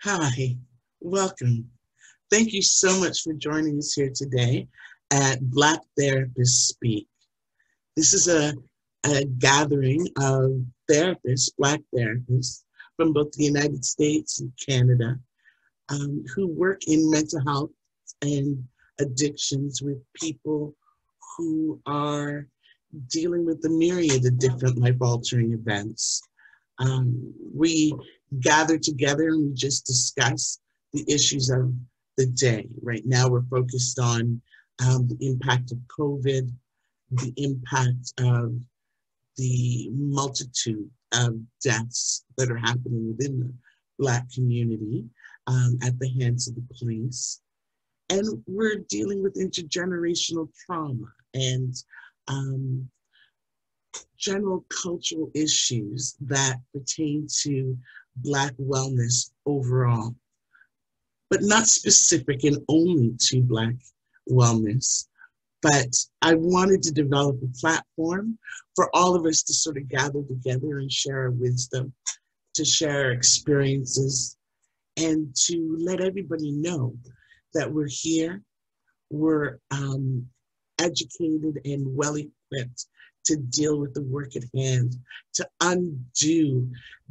Hi, welcome. Thank you so much for joining us here today at Black Therapists Speak. This is a gathering of therapists, Black therapists from both the United States and Canada who work in mental health and addictions with people who are dealing with the myriad of different life-altering events. We gather together and we just discuss the issues of the day. Right now, we're focused on the impact of COVID, the impact of the multitude of deaths that are happening within the Black community at the hands of the police. And we're dealing with intergenerational trauma and general cultural issues that pertain to Black wellness overall, but not specific and only to Black wellness. But I wanted to develop a platform for all of us to sort of gather together and share our wisdom, to share our experiences, and to let everybody know that we're here, we're educated and well-equipped to deal with the work at hand, to undo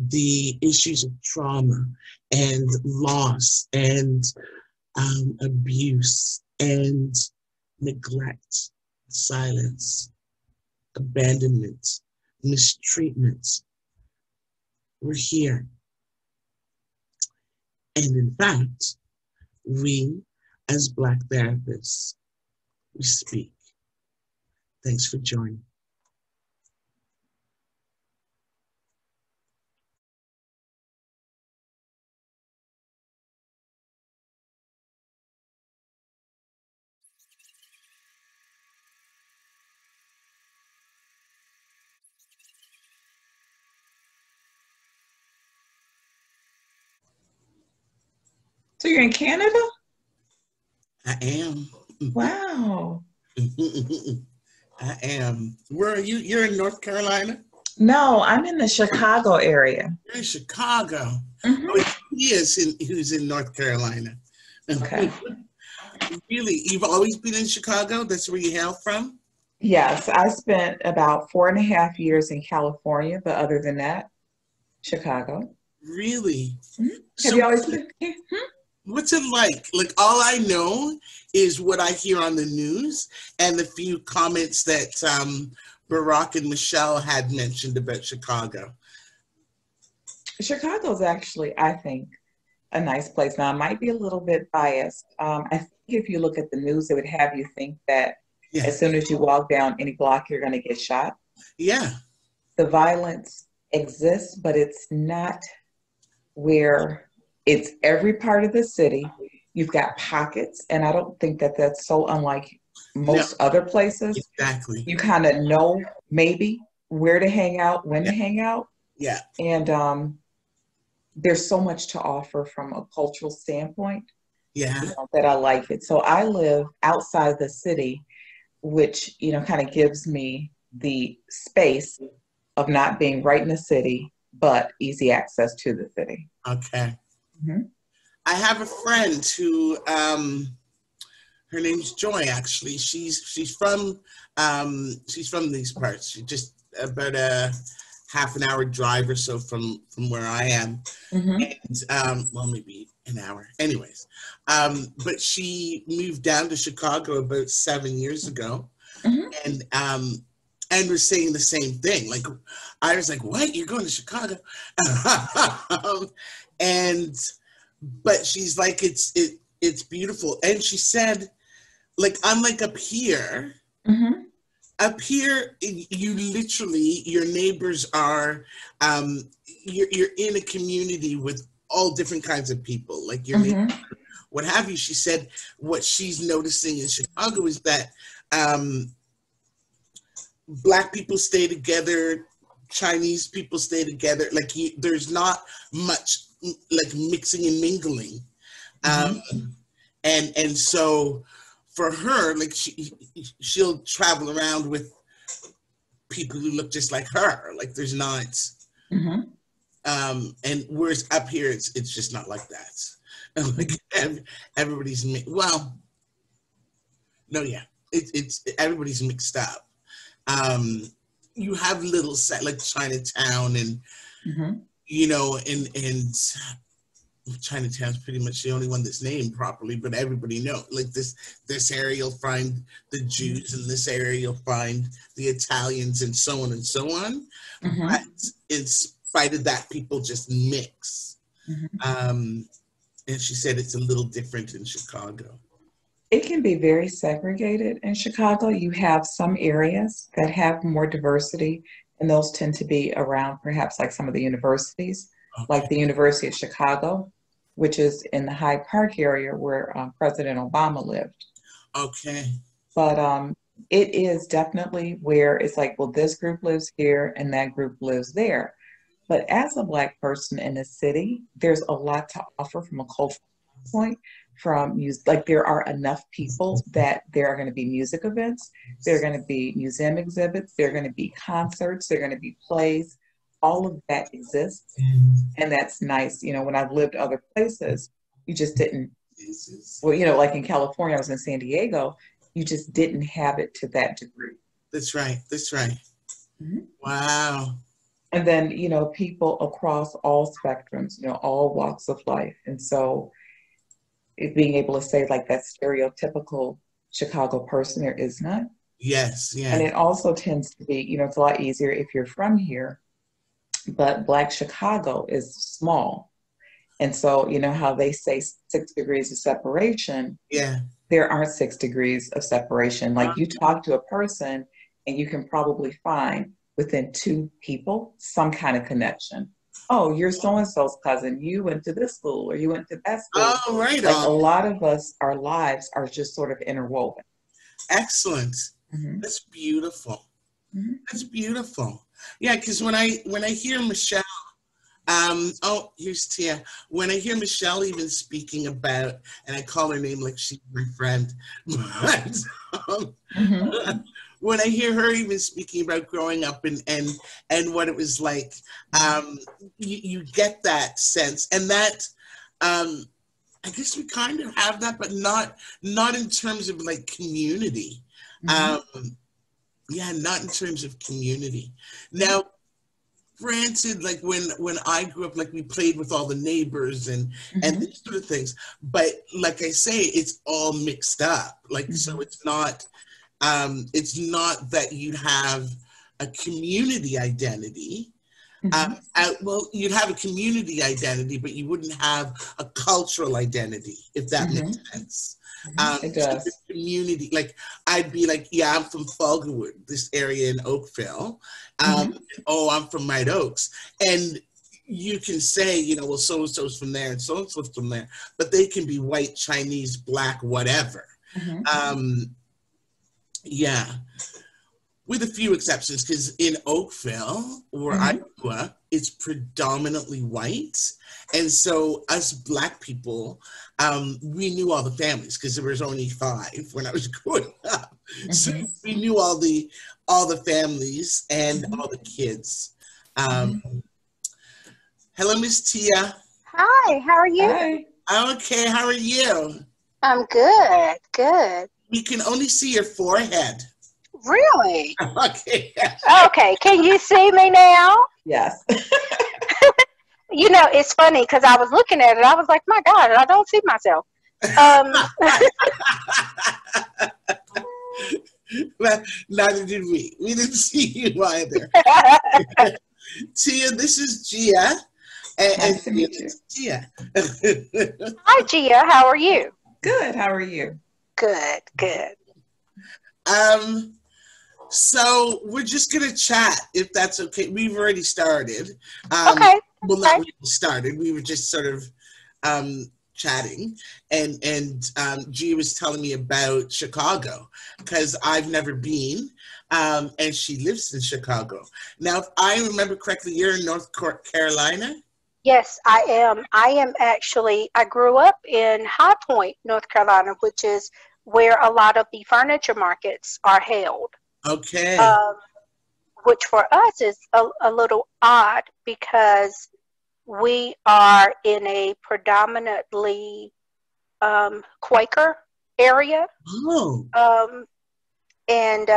the issues of trauma and loss and abuse and neglect, silence, abandonment, mistreatment. We're here. And in fact, we as Black therapists, we speak. Thanks for joining. So you're in Canada? I am. Wow. I am. Where are you? You're in North Carolina? No, I'm in the Chicago area. You're in Chicago. Mm-hmm. Oh, who's in North Carolina. Okay. Really? You've always been in Chicago? That's where you hail from? Yes, I spent about 4.5 years in California, but other than that, Chicago. Really? Mm-hmm. So Have you always lived here? what's it like? Like, all I know is what I hear on the news and the few comments that Barack and Michelle had mentioned about Chicago. Chicago's actually, I think, a nice place. Now, I might be a little bit biased. I think if you look at the news, it would have you think that as soon as you walk down any block, you're going to get shot. Yeah. The violence exists, but it's not where it's every part of the city. You've got pockets, and I don't think that that's so unlike most other places. Exactly. You kind of know maybe where to hang out, when to hang out. Yeah. And there's so much to offer from a cultural standpoint. Yeah. That I like it. So I live outside the city, which, kind of gives me the space of not being right in the city, but easy access to the city. Okay. Mm-hmm. I have a friend who, her name's Joy. Actually, she's from these parts. She's just about a half an hour drive or so from where I am, and well, maybe an hour. Anyways, but she moved down to Chicago about 7 years ago, and was saying the same thing. Like, I was like, "What? You're going to Chicago?" But she's like, it's beautiful. And she said, like, unlike up here, you literally, your neighbors are, you're in a community with all different kinds of people, like your neighbors, what have you. She said what she's noticing in Chicago is that Black people stay together, Chinese people stay together. Like, there's not much like mixing and mingling, and so for her, like, she'll travel around with people who look just like her. Like, there's not And whereas up here, it's just not like that. Like everybody's well, no, yeah, it's everybody's mixed up. Um, you have little set like Chinatown, and Mm-hmm. you know, and Chinatown's pretty much the only one that's named properly, but everybody knows. Like this area you'll find the Jews, and this area you'll find the Italians, and so on and so on. Mm-hmm. But in spite of that, people just mix. Mm-hmm. And she said it's a little different in Chicago. It can be very segregated in Chicago. You have some areas that have more diversity, and those tend to be around perhaps like some of the universities, like Okay. the University of Chicago, which is in the Hyde Park area where President Obama lived. Okay. But it is definitely where it's like, well, this group lives here and that group lives there. But as a Black person in the city, there's a lot to offer from a cultural point. From music, like there are enough people that there are going to be music events, there are going to be museum exhibits, there are going to be concerts, there are going to be plays. All of that exists, and that's nice. You know, when I've lived other places, you just didn't. Well, you know, like in California, I was in San Diego. You just didn't have it to that degree. That's right. That's right. Mhm. Wow. And then, you know, people across all spectrums, you know, all walks of life. And so being able to say like that stereotypical Chicago person, there is none. Yes. And Yeah. it also tends to be, you know, it's a lot easier if you're from here, but Black Chicago is small. And so, you know, how they say 6 degrees of separation, Yeah. there aren't 6 degrees of separation. Like you talk to a person and you can probably find within two people some kind of connection. Oh, you're so and so's cousin. You went to this school or you went to that school. Oh, right Like on. a lot of us, our lives are just sort of interwoven. Excellent. Mm-hmm. That's beautiful. Mm-hmm. That's beautiful. Yeah, because when I hear Michelle, oh, here's Tia. When I hear Michelle even speaking about, and I call her name like she's my friend, but Mm-hmm. when I hear her even speaking about growing up and what it was like, um, you get that sense, and that um, I guess we kind of have that, but not in terms of like community. Mm-hmm. Um, yeah, not in terms of community. Now, granted, like when I grew up, like we played with all the neighbors and Mm-hmm. these sort of things, but like I say, it's all mixed up. Like so, Mm-hmm. it's not that you have a community identity. Mm-hmm. Well, you'd have a community identity, but you wouldn't have a cultural identity, if that makes Mm-hmm. sense. Mm-hmm. It So the does. community, like I'd be like, yeah, I'm from Fulgerwood, this area in Oakville. Mm-hmm. Oh, I'm from White Oaks. And you can say, you know, well, so-and-so's from there and so-and-so's from there, but they can be white, Chinese, black, whatever. Mm-hmm. Um, yeah, with a few exceptions, because in Oakville, where I Mm-hmm. grew up, it's predominantly white. And so us Black people, we knew all the families because there was only 5 when I was growing up. So Mm-hmm. we knew all the families and Mm-hmm. all the kids. Mm-hmm. Um, hello, Miss Tia. Hi, how are you? Hi. Okay, how are you? I'm good, good. We can only see your forehead. Really? Okay. Okay, can you see me now? Yes. You know, it's funny because I was looking at it. I was like, my God, I don't see myself. Um, Well, neither did we. We didn't see you either. Tia, this is Gia. And Nice to meet you. Gia. Hi, Gia, how are you? Good. How are you? Good, good. So we're just gonna chat if that's okay. We've already started. Okay, Well, not okay. really started. We were just sort of chatting, and Gia was telling me about Chicago because I've never been, and she lives in Chicago. Now, if I remember correctly, you're in North Carolina. Yes, I am. I grew up in High Point, North Carolina, which is where a lot of the furniture markets are held. Okay. Um, which for us is a little odd because We are in a predominantly Quaker area. Oh. And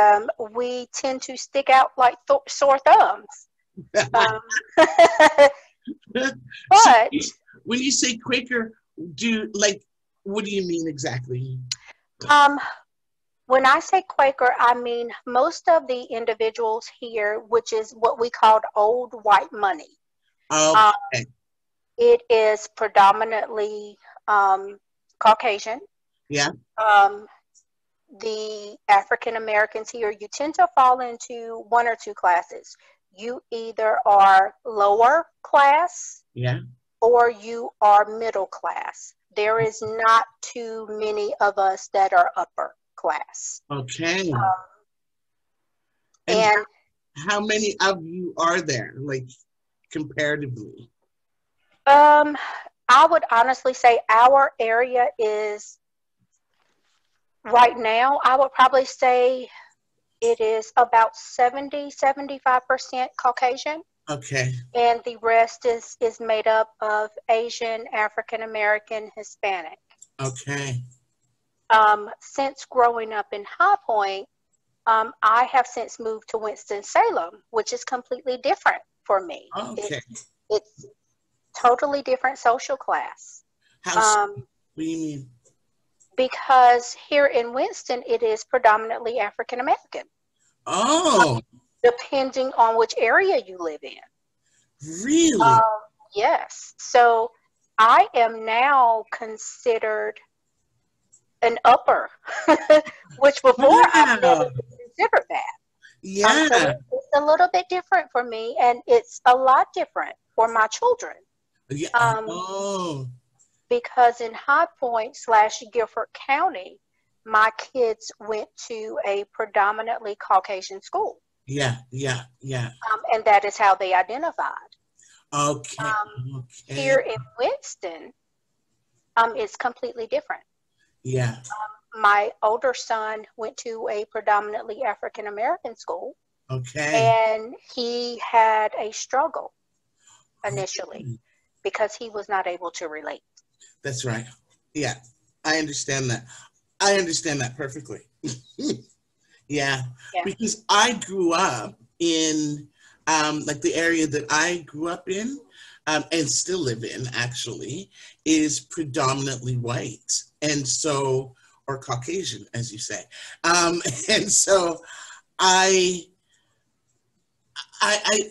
we tend to stick out like sore thumbs. Um, So but when you say Quaker, what do you mean exactly? when I say Quaker, I mean most of the individuals here, which is what we called old white money. Okay. It is predominantly Caucasian. Yeah. The African Americans here, you tend to fall into one or two classes. You either are lower class, Yeah. or you are middle class. There is not too many of us that are upper class. Okay. And And how many of you are there, like comparatively? I would honestly say our area is, right now, I would probably say it is about 75% Caucasian. Okay. And the rest is made up of Asian, African American, Hispanic. Okay. Since growing up in High Point, I have since moved to Winston-Salem, which is completely different for me. Okay. It's totally different social class. What do you mean? Because here in Winston, it is predominantly African American. Oh. Depending on which area you live in. Really? Yes. So I am now considered an upper, which before I never considered that. Yeah. So it's a little bit different for me, and it's a lot different for my children. Yeah. Because in High Point / Guilford County, my kids went to a predominantly Caucasian school. Yeah. And that is how they identified. Okay. Here in Winston, it's completely different. Yeah. My older son went to a predominantly African American school. Okay. And he had a struggle initially because he was not able to relate. That's right. Yeah. I understand that. I understand that perfectly. Yeah. Because I grew up in like the area that I grew up in and still live in, actually, is predominantly white. And so, or Caucasian, as you say. And so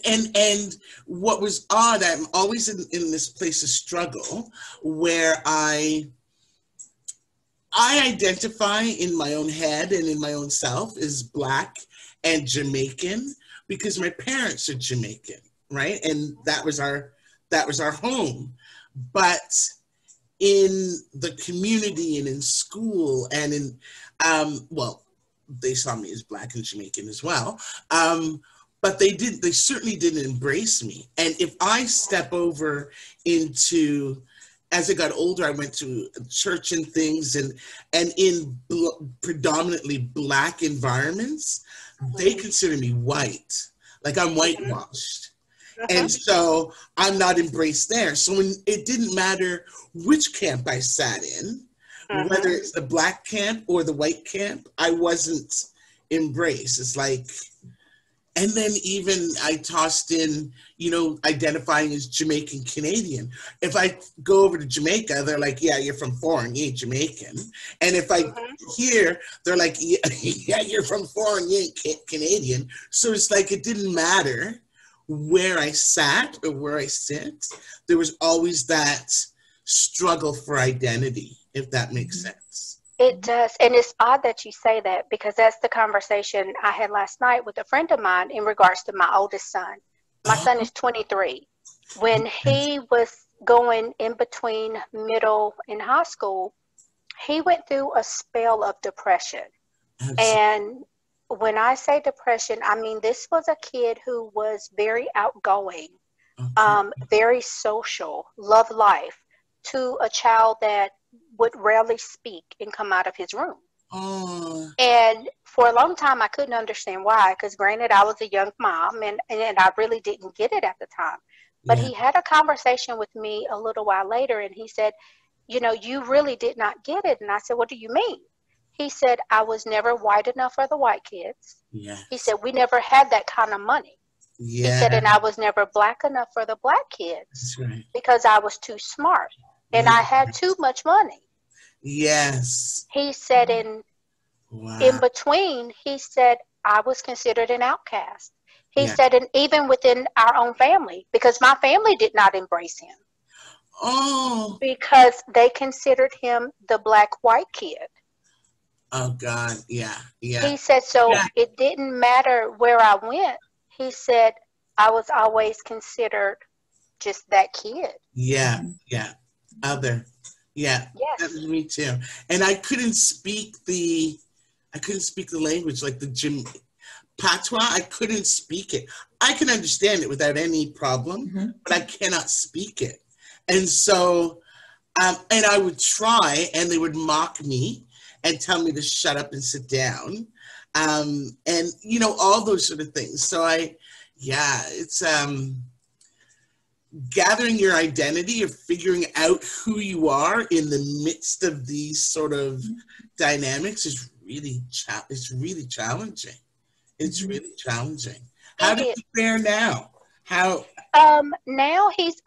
and what was odd, I'm always in this place of struggle where I identify in my own head and in my own self as Black and Jamaican because my parents are Jamaican, right? And that was our home. But in the community and in school and in, they saw me as Black and Jamaican as well. But they certainly didn't embrace me. And if I step over into, as I got older, I went to church and things, and in predominantly Black environments, they consider me white, like I'm whitewashed. And so I'm not embraced there. So when it didn't matter which camp I sat in, whether it's the Black camp or the white camp, I wasn't embraced. It's like, and then even I tossed in, identifying as Jamaican Canadian. If I go over to Jamaica, they're like, yeah, you're from foreign, you ain't Jamaican. And if I here, they're like, yeah, you're from foreign, you ain't Canadian. So it's like, it didn't matter where I sat or where I sit. There was always that struggle for identity, if that makes sense. It does. And it's odd that you say that because that's the conversation I had last night with a friend of mine in regards to my oldest son. My son is 23. When he was going in between middle and high school, he went through a spell of depression. And when I say depression, I mean this was a kid who was very outgoing, very social, loved life, to a child that would rarely speak and come out of his room. And for a long time, I couldn't understand why, because granted, I was a young mom and I really didn't get it at the time. But Yeah. he had a conversation with me a little while later, and he said, you know, you really did not get it. And I said, what do you mean? He said, I was never white enough for the white kids. He Yes. said, we never had that kind of money. He said, Yeah. and I was never black enough for the black kids That's right. because I was too smart and I had Yes. too much money. Yes. He said, in Wow. between, he said, I was considered an outcast. He Yeah. said, and even within our own family, because my family did not embrace him Oh. because they considered him the black white kid. Oh God. Yeah. Yeah. He said, so Yeah. it didn't matter where I went. He said, I was always considered just that kid. Yeah. Yeah. Other. Yeah. That Yes. was me too. And I couldn't speak the language, like the gym patois. I couldn't speak it. I can understand it without any problem, but I cannot speak it. And so, and I would try, and they would mock me and tell me to shut up and sit down, and you know, all those sort of things. So it's gathering your identity or figuring out who you are in the midst of these sort of dynamics is it's really challenging. It's really challenging. How do you fare now? How? Now he's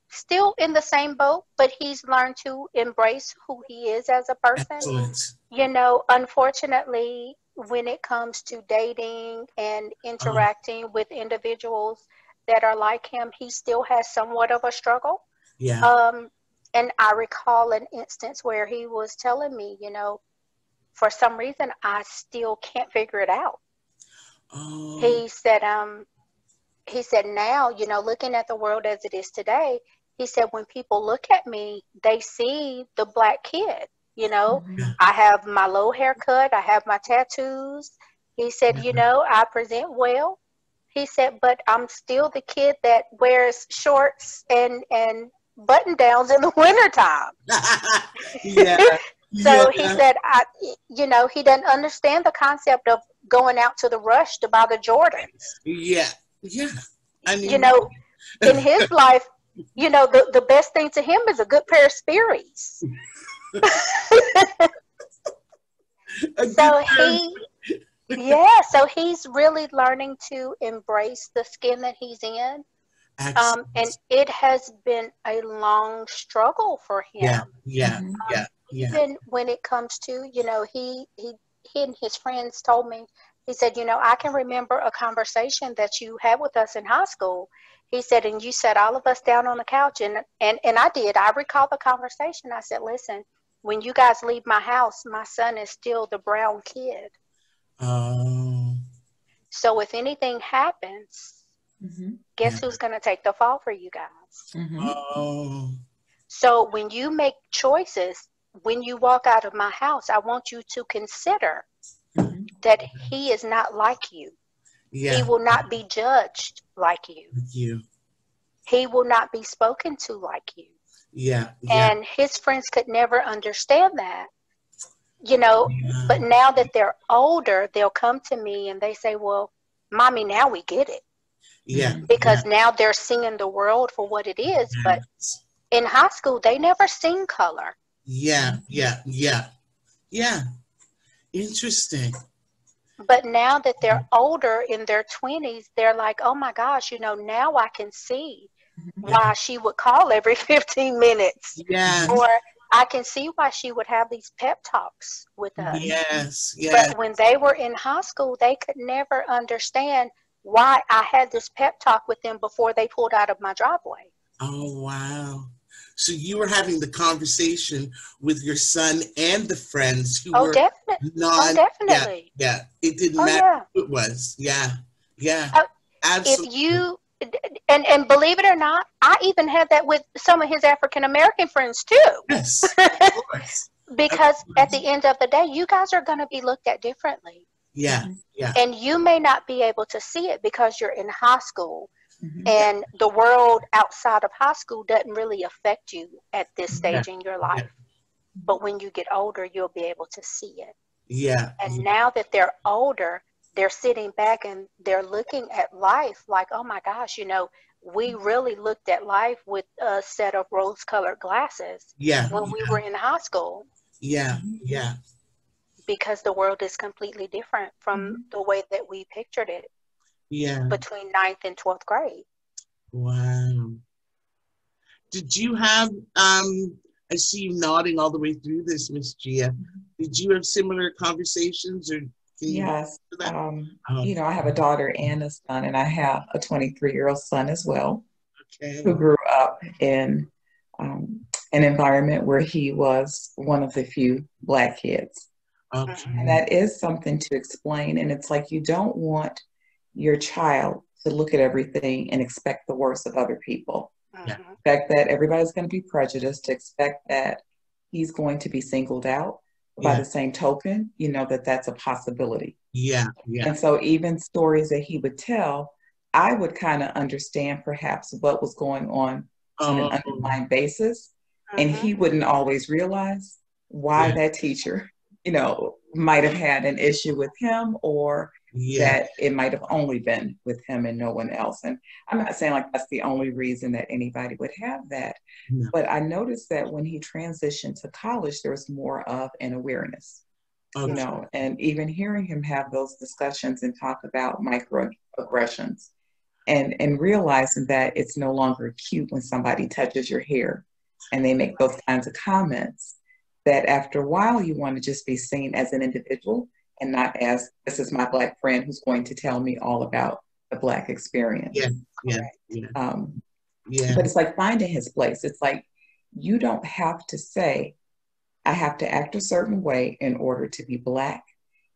still in the same boat, but he's learned to embrace who he is as a person. Excellent. You know, unfortunately, when it comes to dating and interacting with individuals that are like him, he still has somewhat of a struggle. Yeah. And I recall an instance where he was telling me, you know, for some reason, I still can't figure it out. Oh. He said, now, you know, looking at the world as it is today, he said, when people look at me, they see the black kid. You know, I have my low haircut, I have my tattoos. He said, you know, I present well. He said, but I'm still the kid that wears shorts and button downs in the wintertime. Yeah. So he said, you know, he doesn't understand the concept of going out to the rush to buy the Jordans. Yeah. Yeah. I mean, you know, in his life, you know, the best thing to him is a good pair of Sperry's. So he's really learning to embrace the skin that he's in. And it has been a long struggle for him. Yeah. Even when it comes to, you know, he and his friends told me, he said, you know, I can remember a conversation that you had with us in high school. He said, and you sat all of us down on the couch, and I did. I recall the conversation. I said, listen, when you guys leave my house, my son is still the brown kid. Oh. So if anything happens, guess who's going to take the fall for you guys? Oh. So when you make choices, when you walk out of my house, I want you to consider that he is not like you. Yeah. He will not be judged like you. He will not be spoken to like you. Yeah. And his friends could never understand that, you know, but now that they're older, they'll come to me and they say, well, mommy, now we get it. Yeah. Because now they're seeing the world for what it is. But in high school, they never seen color. Yeah. Interesting. But now that they're older in their 20s, they're like, oh my gosh, you know, now I can see why she would call every 15 minutes. Yeah. Or I can see why she would have these pep talks with us. Yes. But when they were in high school, they could never understand why I had this pep talk with them before they pulled out of my driveway. Oh, wow. So you were having the conversation with your son and the friends who were definitely. Yeah. It didn't matter who it was. Yeah. Absolutely. If you and believe it or not, I even had that with some of his African American friends too. Yes. Of course. Because at the end of the day, you guys are going to be looked at differently. Yeah. And you may not be able to see it because you're in high school. And the world outside of high school doesn't really affect you at this stage in your life. But when you get older, you'll be able to see it. Yeah. And now that they're older, they're sitting back and they're looking at life like, oh my gosh, we really looked at life with a set of rose-colored glasses when we were in high school. Yeah. Because the world is completely different from the way that we pictured it. Yeah. Between 9th and 12th grade. Wow. Did you have, I see you nodding all the way through this, Miss Gia. Did you have similar conversations or? Yes. I have a daughter and a son, and I have a 23-year-old son as well, who grew up in an environment where he was one of the few Black kids. And that is something to explain. And it's like, you don't want your child to look at everything and expect the worst of other people. Expect that everybody's going to be prejudiced, to expect that he's going to be singled out. By the same token, that's a possibility. And so even stories that he would tell, I would kind of understand perhaps what was going on an underlying basis. And he wouldn't always realize why that teacher, might have had an issue with him, or that it might have only been with him and no one else. And I'm not saying like that's the only reason that anybody would have that. No. But I noticed that when he transitioned to college, there was more of an awareness, and even hearing him have those discussions and talk about microaggressions and realizing that it's no longer cute when somebody touches your hair and they make those kinds of comments, that after a while you want to just be seen as an individual and not as, this is my Black friend who's going to tell me all about the Black experience. But it's like finding his place. It's like, you don't have to say, I have to act a certain way in order to be Black.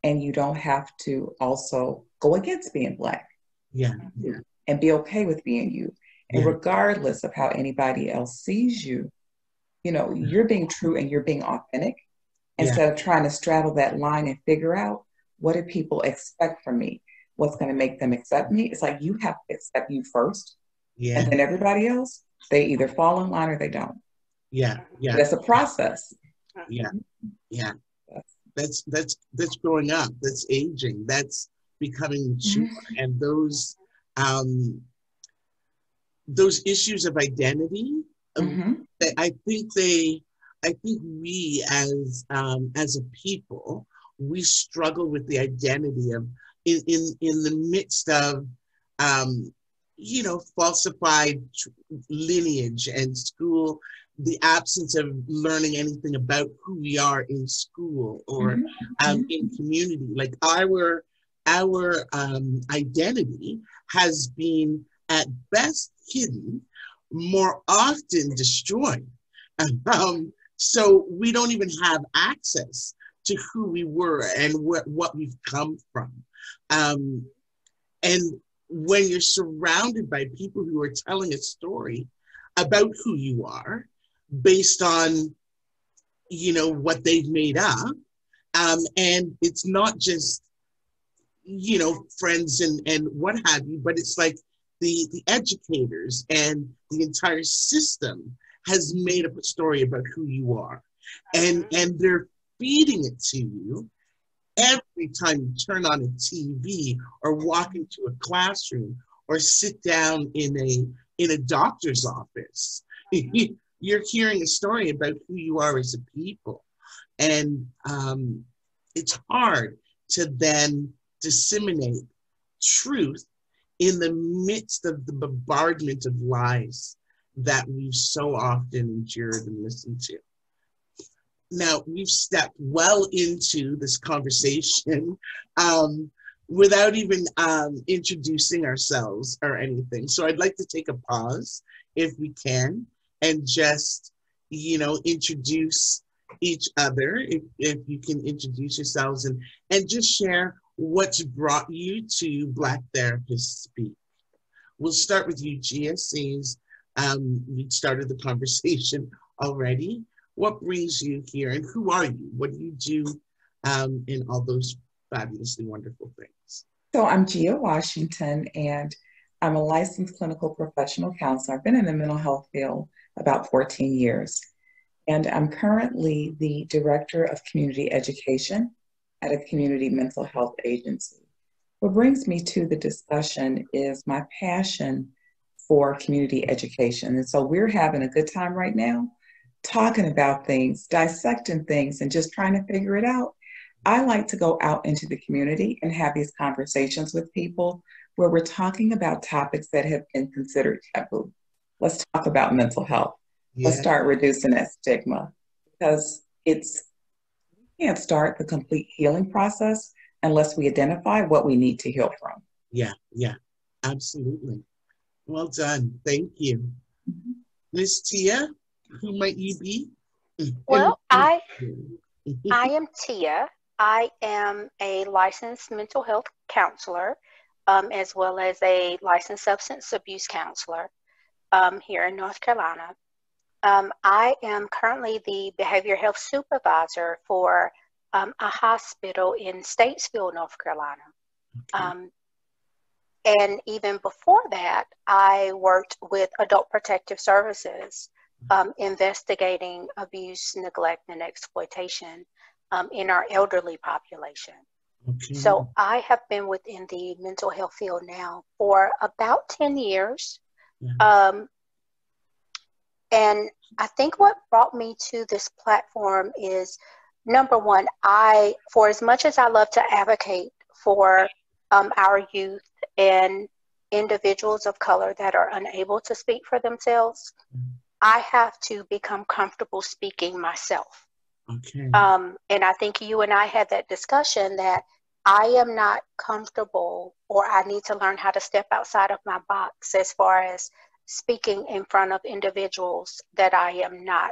And you don't have to also go against being Black. And be okay with being you. And regardless of how anybody else sees you, you're being true and you're being authentic. Instead of trying to straddle that line and figure out, what do people expect from me? What's going to make them accept me? It's like, you have to accept you first. And then everybody else, they either fall in line or they don't. That's a process. That's growing up. That's aging. That's becoming mature. And those issues of identity, I think we as a people, we struggle with the identity of in the midst of falsified lineage and school, the absence of learning anything about who we are in school or in community. Like our identity has been at best hidden, more often destroyed. So we don't even have access to who we were and what we've come from. And when you're surrounded by people who are telling a story about who you are based on, what they've made up, and it's not just, friends and what have you, but it's like the educators and the entire system has made up a story about who you are. And they're feeding it to you every time you turn on a TV or walk into a classroom or sit down in a doctor's office. You're hearing a story about who you are as a people. And it's hard to then disseminate truth in the midst of the bombardment of lies that we've so often endured and listened to. Now, we've stepped well into this conversation without even introducing ourselves or anything. So I'd like to take a pause, if we can, and just, introduce each other. If you can introduce yourselves and just share what's brought you to Black Therapists Speak. We'll start with you, Gia, since we started the conversation already. What brings you here and who are you? What do you do in all those fabulously wonderful things? So I'm Gia Washington, and I'm a licensed clinical professional counselor. I've been in the mental health field about 14 years. And I'm currently the Director of Community Education at a community mental health agency. What brings me to the discussion is my passion for community education. And so we're having a good time right now, talking about things, dissecting things, and just trying to figure it out. I like to go out into the community and have these conversations with people where we're talking about topics that have been considered taboo. Let's talk about mental health. Let's Yeah, start reducing that stigma because we can't start the complete healing process unless we identify what we need to heal from. yeah, absolutely. Well done. Thank you. Miss Tia, who might you be? And Well, I am Tia. I am a licensed mental health counselor, as well as a licensed substance abuse counselor here in North Carolina. I am currently the behavior health supervisor for a hospital in Statesville, North Carolina. Um, and even before that, I worked with Adult Protective Services, investigating abuse, neglect, and exploitation in our elderly population. okay. So I have been within the mental health field now for about 10 years. Yeah. And I think what brought me to this platform is, number one, for as much as I love to advocate for our youth and individuals of color that are unable to speak for themselves, I have to become comfortable speaking myself. Okay. And I think you and I had that discussion that I am not comfortable, or I need to learn how to step outside of my box as far as speaking in front of individuals that I am not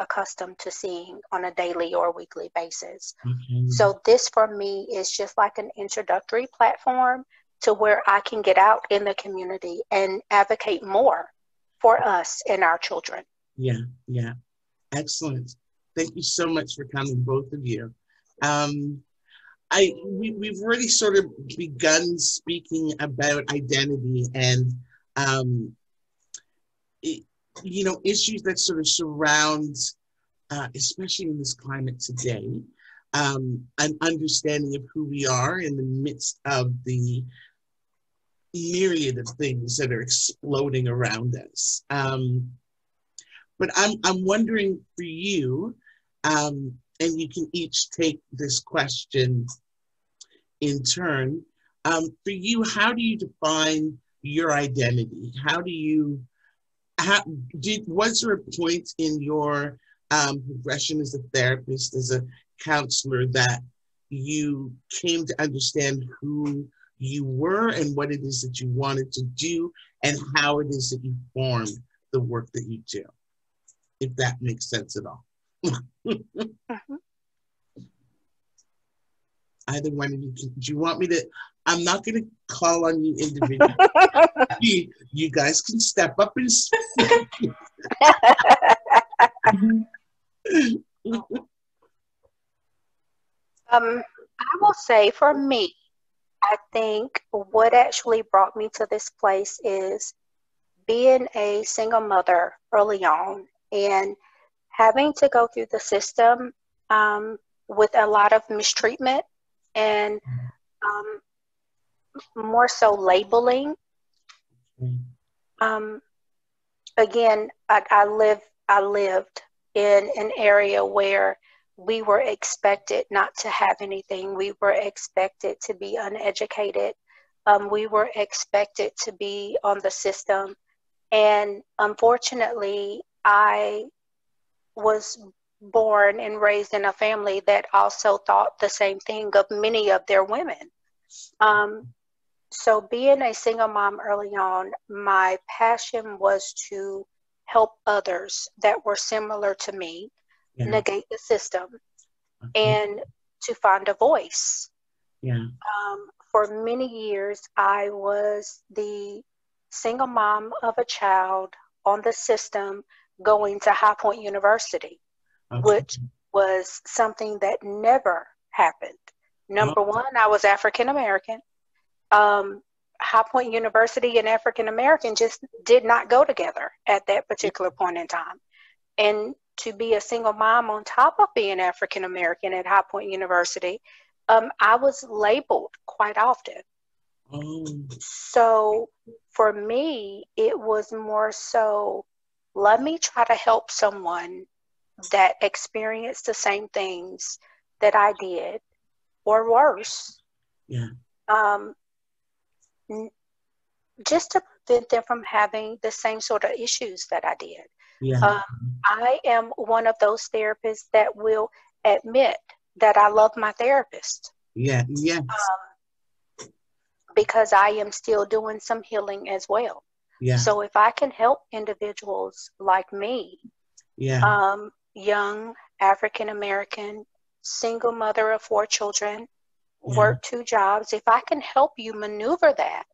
accustomed to seeing on a daily or weekly basis. Okay. So this for me is just like an introductory platform to where I can get out in the community and advocate more for us and our children. Yeah. Excellent. Thank you so much for coming, both of you. We've already sort of begun speaking about identity and issues that sort of surround, especially in this climate today, an understanding of who we are in the midst of the myriad of things that are exploding around us. But I'm wondering for you, and you can each take this question in turn. For you, how do you define your identity? Was there a point in your progression as a therapist, as a counselor, that you came to understand who you were and what it is that you wanted to do and how it is that you formed the work that you do, if that makes sense at all? Either one of you, do you want me to? I'm not going to call on you individually. You guys can step up and speak. I will say for me, I think what actually brought me to this place is being a single mother early on and having to go through the system with a lot of mistreatment and more so labeling. Again, I lived in an area where we were expected not to have anything. We were expected to be uneducated. We were expected to be on the system. And unfortunately, I was born and raised in a family that also thought the same thing of many of their women. So being a single mom early on, my passion was to help others that were similar to me, negate the system, and to find a voice. For many years, I was the single mom of a child on the system going to High Point University, which was something that never happened. Number one, I was African American. High Point University and African American just did not go together at that particular point in time. And to be a single mom on top of being African American at High Point University, I was labeled quite often. Oh, So for me, it was more so, let me try to help someone that experienced the same things that I did, or worse, yeah, um, just to prevent them from having the same sort of issues that I did. yeah, Um, I am one of those therapists that will admit that I love my therapist, yeah, yes, because I am still doing some healing as well. yeah, So if I can help individuals like me, yeah, young African American, single mother of 4 children, yeah, work 2 jobs, if I can help you maneuver that,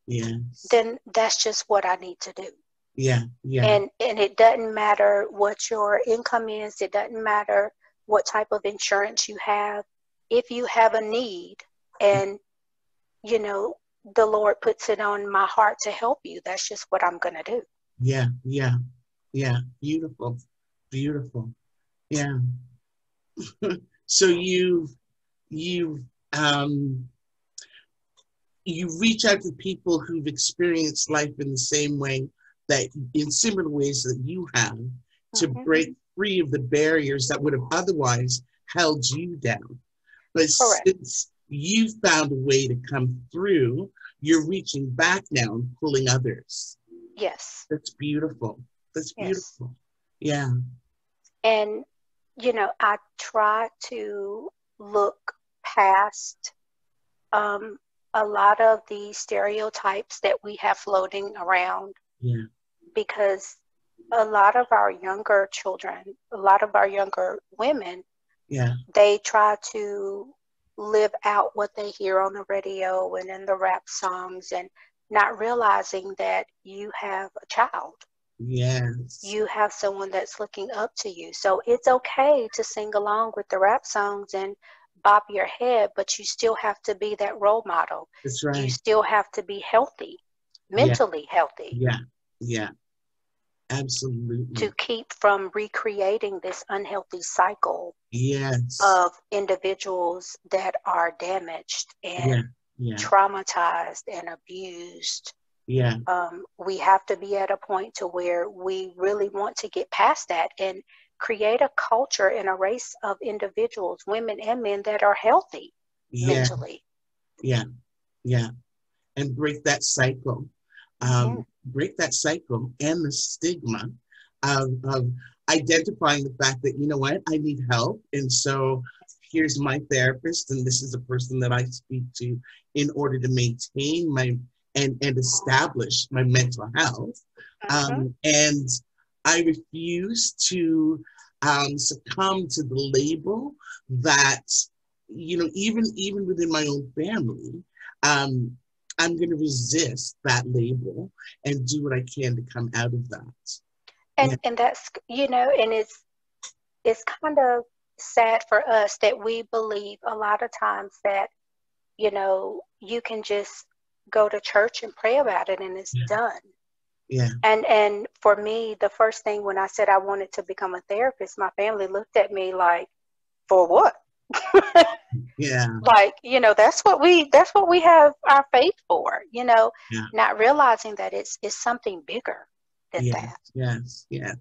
yes, then that's just what I need to do. yeah, yeah, And it doesn't matter what your income is, it doesn't matter what type of insurance you have. If you have a need and, you know, the Lord puts it on my heart to help you, that's just what I'm going to do. yeah, yeah, yeah. Beautiful, beautiful. Yeah. So you um you reach out to people who've experienced life in the same way, that in similar ways that you have, to Mm-hmm. break free of the barriers that would have otherwise held you down. But Correct. since you found a way to come through, you're reaching back now and pulling others. Yes. That's beautiful. That's Yes. beautiful. Yeah. And, I try to look past a lot of the stereotypes that we have floating around, Yeah. because a lot of our younger children, a lot of our younger women, Yeah. they try to live out what they hear on the radio and in the rap songs, and not realizing that you have a child. Yes. You have someone that's looking up to you. So it's okay to sing along with the rap songs and bop your head, but you still have to be that role model. That's You right. still have to be healthy, Yeah. mentally healthy, Yeah. Yeah. to Absolutely. keep from recreating this unhealthy cycle Yes. of individuals that are damaged Yeah. and Yeah. traumatized and abused. Yeah. We have to be at a point to where we really want to get past that and create a culture and a race of individuals, women and men, that are healthy Yeah. mentally. Yeah. Yeah. And break that cycle. Mm-hmm. Break that cycle and the stigma of identifying the fact that, you know what, I need help. And so here's my therapist, and this is the person that I speak to in order to maintain my and establish my mental health. Mm-hmm. And I refuse to succumb to the label that, even within my own family, um, I'm going to resist that label and do what I can to come out of that. Yeah, And that's, and it's kind of sad for us that we believe a lot of times that, you can just go to church and pray about it and it's yeah, done. yeah, And for me, the first thing when I said I wanted to become a therapist, my family looked at me like, for what? yeah, Like, that's what we have our faith for, yeah, not realizing that it's something bigger than yes, that. yes, yes,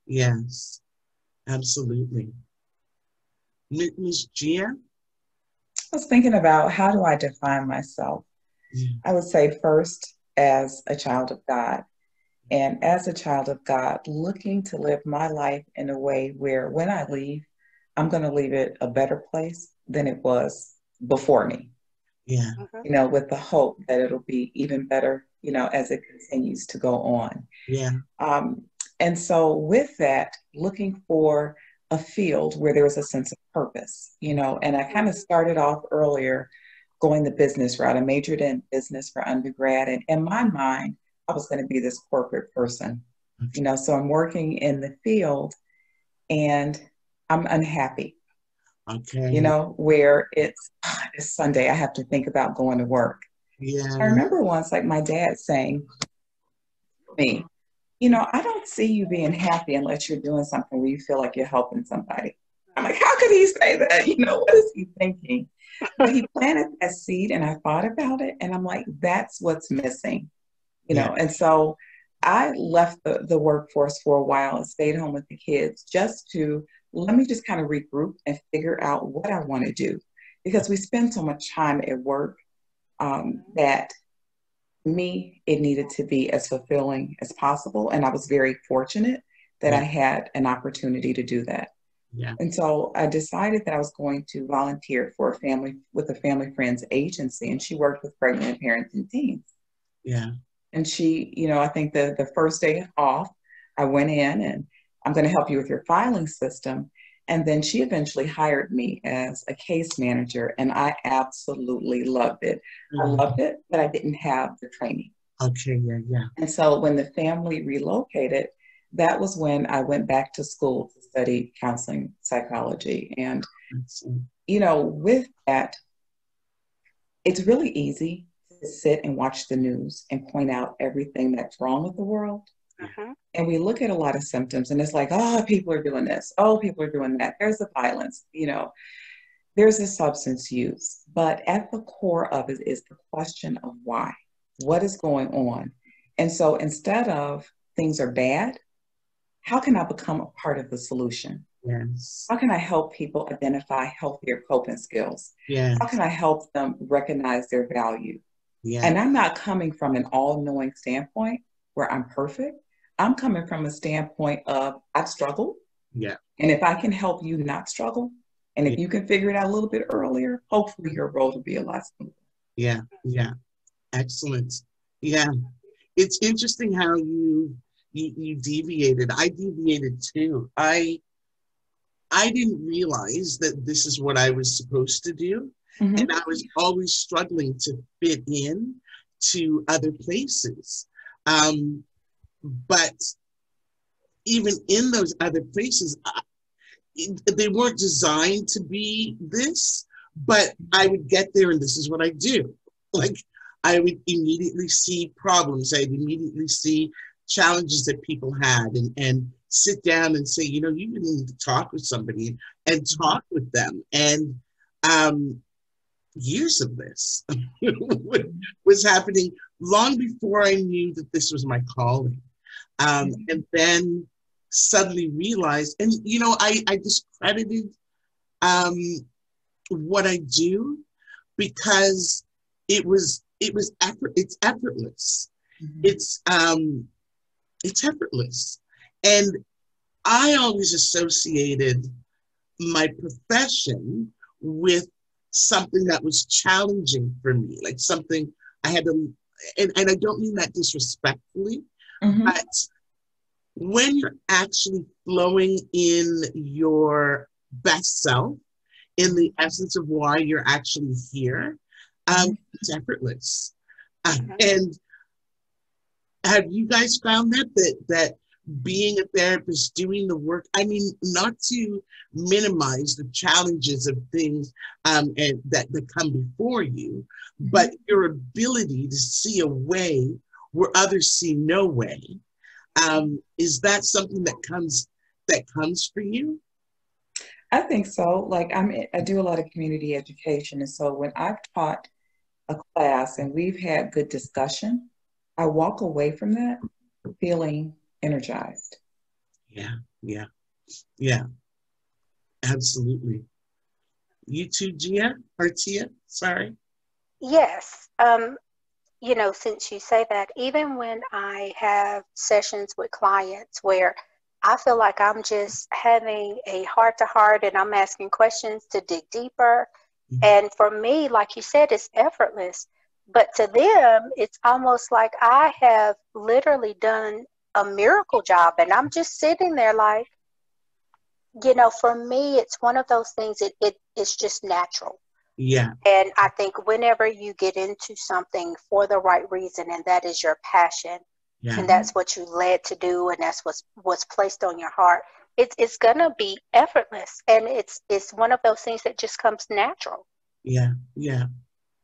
yes, absolutely. Miss Gia? I was thinking about, how do I define myself? Yeah, I would say first, as a child of God. And as a child of God, looking to live my life in a way where when I leave, I'm going to leave it a better place than it was before me, yeah, Hmm. with the hope that it'll be even better, as it continues to go on. yeah, Um, and so, with that, looking for a field where there was a sense of purpose, and I kind of started off earlier going the business route. I majored in business for undergrad, and in my mind, I was going to be this corporate person, so I'm working in the field and I'm unhappy, okay, where it's Sunday, I have to think about going to work. I yeah, remember once, like my dad saying to me, I don't see you being happy unless you're doing something where you feel like you're helping somebody. I'm like, how could he say that? You know, what is he thinking? But he planted that seed, and I thought about it, and I'm like, that's what's missing, you Yeah. know. And so I left the workforce for a while and stayed home with the kids just to let me just kind of regroup and figure out what I want to do. Because we spend so much time at work that me, it needed to be as fulfilling as possible. And I was very fortunate that I Yeah. had an opportunity to do that. Yeah. And so I decided that I was going to volunteer for a family with a family friends agency, and she worked with pregnant parents and teens. Yeah. And she, you know, I think the first day off, I went in and I'm going to help you with your filing system. And then she eventually hired me as a case manager, and I absolutely loved it. I loved it, but I didn't have the training. Okay. Yeah. Yeah. And so when the family relocated, that was when I went back to school to study counseling psychology. And, you know, with that, it's really easy to sit and watch the news and point out everything that's wrong with the world. Mm-hmm. And we look at a lot of symptoms and it's like, oh, people are doing this. Oh, people are doing that. There's the violence, you know, there's the substance use. But at the core of it is the question of why. What is going on? And so instead of things are bad, how can I become a part of the solution? Yes. How can I help people identify healthier coping skills? Yes. How can I help them recognize their value? Yeah. And I'm not coming from an all-knowing standpoint where I'm perfect. I'm coming from a standpoint of I've struggled. Yeah. And if I can help you not struggle, and if you can figure it out a little bit earlier, hopefully your road will be a lot smoother. Yeah. Yeah. Excellent. Yeah. It's interesting how you deviated. I deviated too. I didn't realize that this is what I was supposed to do. Mm-hmm. And I was always struggling to fit in to other places. But even in those other places, they weren't designed to be this, but I would get there and this is what I do. Like I would immediately see problems. I'd immediately see challenges that people had and sit down and say, you know, you really need to talk with somebody and talk with them. And years of this was happening long before I knew that this was my calling. And then suddenly realized, and you know, I discredited what I do because it's effortless. Mm-hmm. It's effortless. And I always associated my profession with something that was challenging for me, like something I had to, and I don't mean that disrespectfully, Mm-hmm. but when you're actually flowing in your best self, in the essence of why you're actually here, it's effortless. And have you guys found that being a therapist, doing the work, I mean, not to minimize the challenges of things and that come before you, but your ability to see a way where others see no way, is that something that comes for you? I think so. Like I do a lot of community education. And so when I've taught a class and we've had good discussion, I walk away from that feeling energized. Yeah, absolutely. You too, Gia or Tia? Sorry. Yes. You know, since you say that, even when I have sessions with clients where I feel like I'm just having a heart to heart and I'm asking questions to dig deeper. And for me, like you said, it's effortless. But to them, it's almost like I have literally done a miracle job. And I'm just sitting there like, you know, for me, it's one of those things, it's just natural. Yeah. And I think whenever you get into something for the right reason, and that is your passion, and that's what you led to do, and that's what's placed on your heart, it's gonna be effortless, and it's one of those things that just comes natural. Yeah,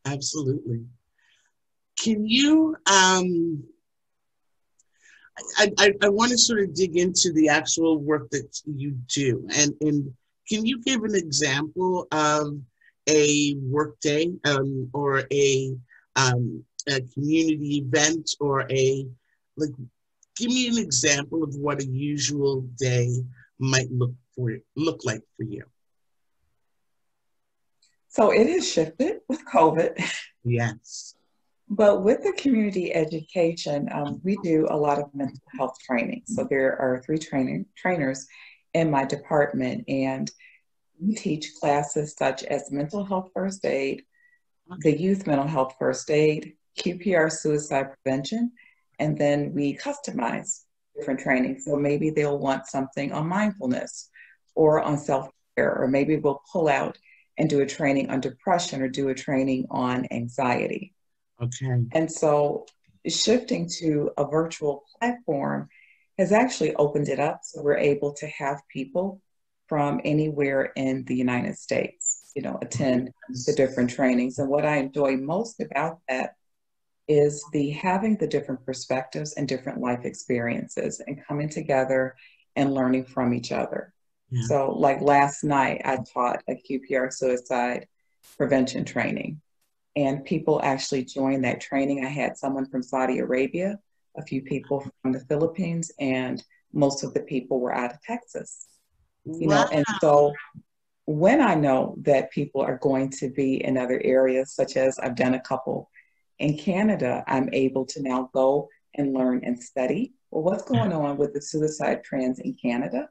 absolutely. Can you I want to sort of dig into the actual work that you do, and can you give an example of a workday or a community event or like, give me an example of what a usual day might look like for you. So it has shifted with COVID. Yes. But with the community education, we do a lot of mental health training. So there are three trainers in my department, and we teach classes such as mental health first aid, the youth mental health first aid, QPR suicide prevention, and then we customize different training. So maybe they'll want something on mindfulness or on self-care, or maybe we'll pull out and do a training on depression or do a training on anxiety. Okay. And so shifting to a virtual platform has actually opened it up. So we're able to have people from anywhere in the United States, attend the different trainings. And what I enjoy most about that is having the different perspectives and different life experiences and coming together and learning from each other. Yeah. So like last night, I taught a QPR suicide prevention training. And people actually joined that training. I had someone from Saudi Arabia, a few people from the Philippines, and most of the people were out of Texas. Wow. And so when I know that people are going to be in other areas, such as I've done a couple in Canada, I'm able to now go and learn and study, well, what's going on with the suicide trends in Canada?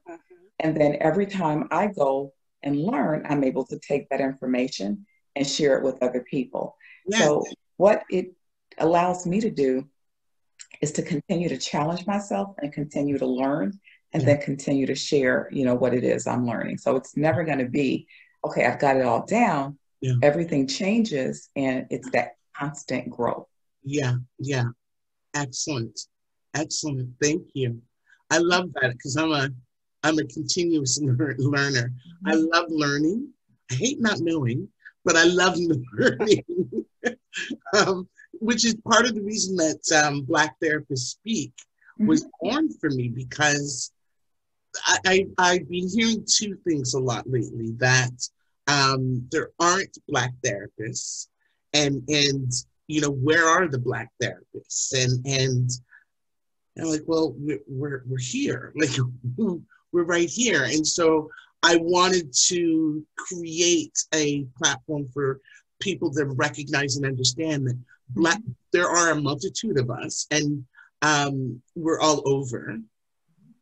And then every time I go and learn, I'm able to take that information and share it with other people. Yeah. So what it allows me to do is to continue to challenge myself and continue to learn and then continue to share, what it is I'm learning. So it's never going to be, okay, I've got it all down. Yeah. Everything changes, and it's that constant growth. Yeah. Excellent. Thank you. I love that because I'm a continuous learner. I love learning. I hate not knowing, but I love learning, which is part of the reason that Black Therapists Speak was born for me, because I've been hearing two things a lot lately, that there aren't Black therapists, and where are the Black therapists? And I'm like, well, we're here, like we're right here. And so I wanted to create a platform for people to recognize and understand that there are a multitude of us, and we're all over.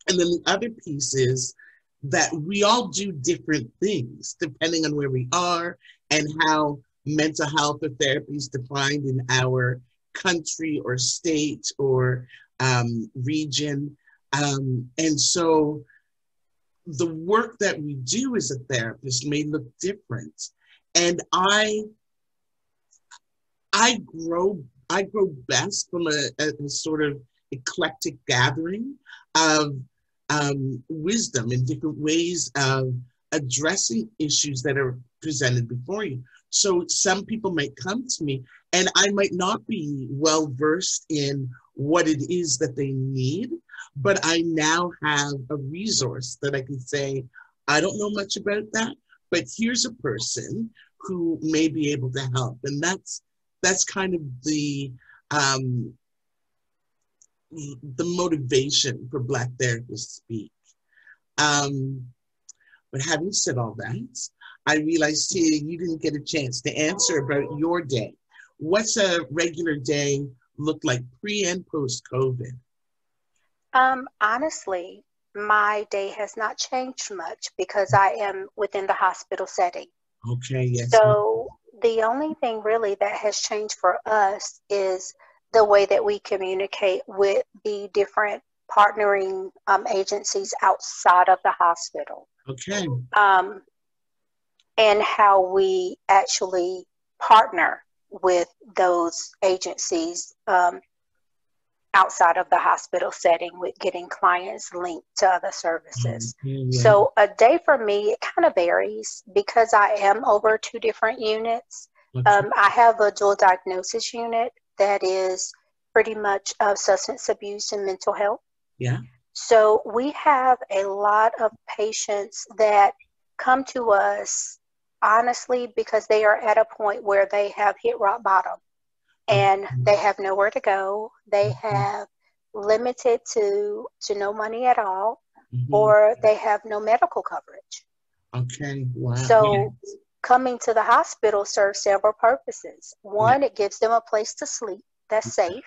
And then the other piece is that we all do different things depending on where we are and how mental health or therapy is defined in our country or state or region. And so the work that we do as a therapist may look different. And I grow best from a sort of eclectic gathering of wisdom and different ways of addressing issues that are presented before you. So some people might come to me and I might not be well versed in what it is that they need, but I now have a resource that I can say, I don't know much about that, but here's a person who may be able to help. And that's kind of the motivation for Black Therapists Speak. But having said all that, I realized, Tia, you didn't get a chance to answer about your day. What's a regular day look like pre and post COVID? Honestly, my day has not changed much because I am within the hospital setting. Okay, yes. So the only thing really that has changed for us is the way that we communicate with the different partnering agencies outside of the hospital. Okay. And how we actually partner with those agencies outside of the hospital setting with getting clients linked to other services. Yeah. So a day for me, it kind of varies because I am over 2 different units. Okay. I have a dual diagnosis unit that is pretty much substance abuse and mental health. Yeah. So we have a lot of patients that come to us honestly because they are at a point where they have hit rock bottom and they have nowhere to go. They have limited to no money at all, or they have no medical coverage. Okay, wow. So coming to the hospital serves several purposes. One, it gives them a place to sleep that's safe.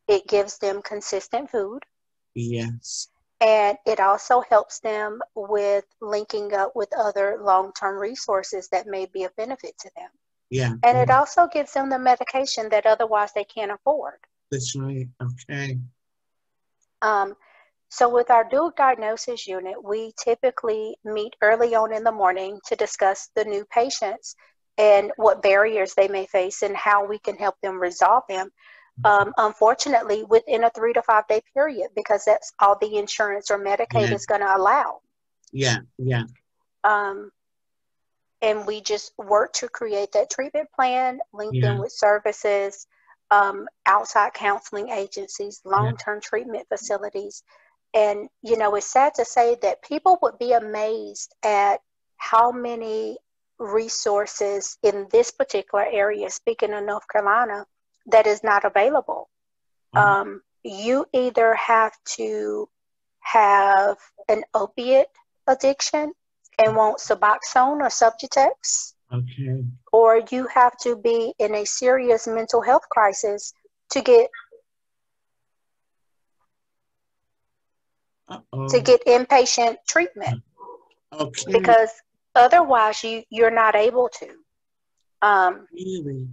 It gives them consistent food. Yes. And it also helps them with linking up with other long-term resources that may be of benefit to them. Yeah. And it also gives them the medication that otherwise they can't afford. That's right. Okay. So with our dual diagnosis unit, we typically meet early on in the morning to discuss the new patients and what barriers they may face and how we can help them resolve them. Unfortunately, within a 3 to 5 day period, because that's all the insurance or Medicaid is going to allow. Yeah. And we just work to create that treatment plan, link them with services, outside counseling agencies, long-term treatment facilities. And, you know, it's sad to say that people would be amazed at how many resources in this particular area, speaking of North Carolina, that is not available. You either have to have an opiate addiction and want Suboxone or Subutex, Okay. or you have to be in a serious mental health crisis to get inpatient treatment. Okay. Because otherwise you're not able to. Really?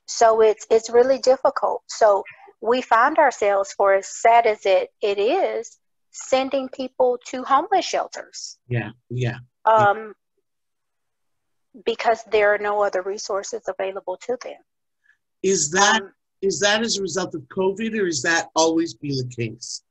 So it's really difficult. So we find ourselves, for as sad as it is, sending people to homeless shelters. Yeah. Because there are no other resources available to them. Is that as a result of COVID, or is that always been the case?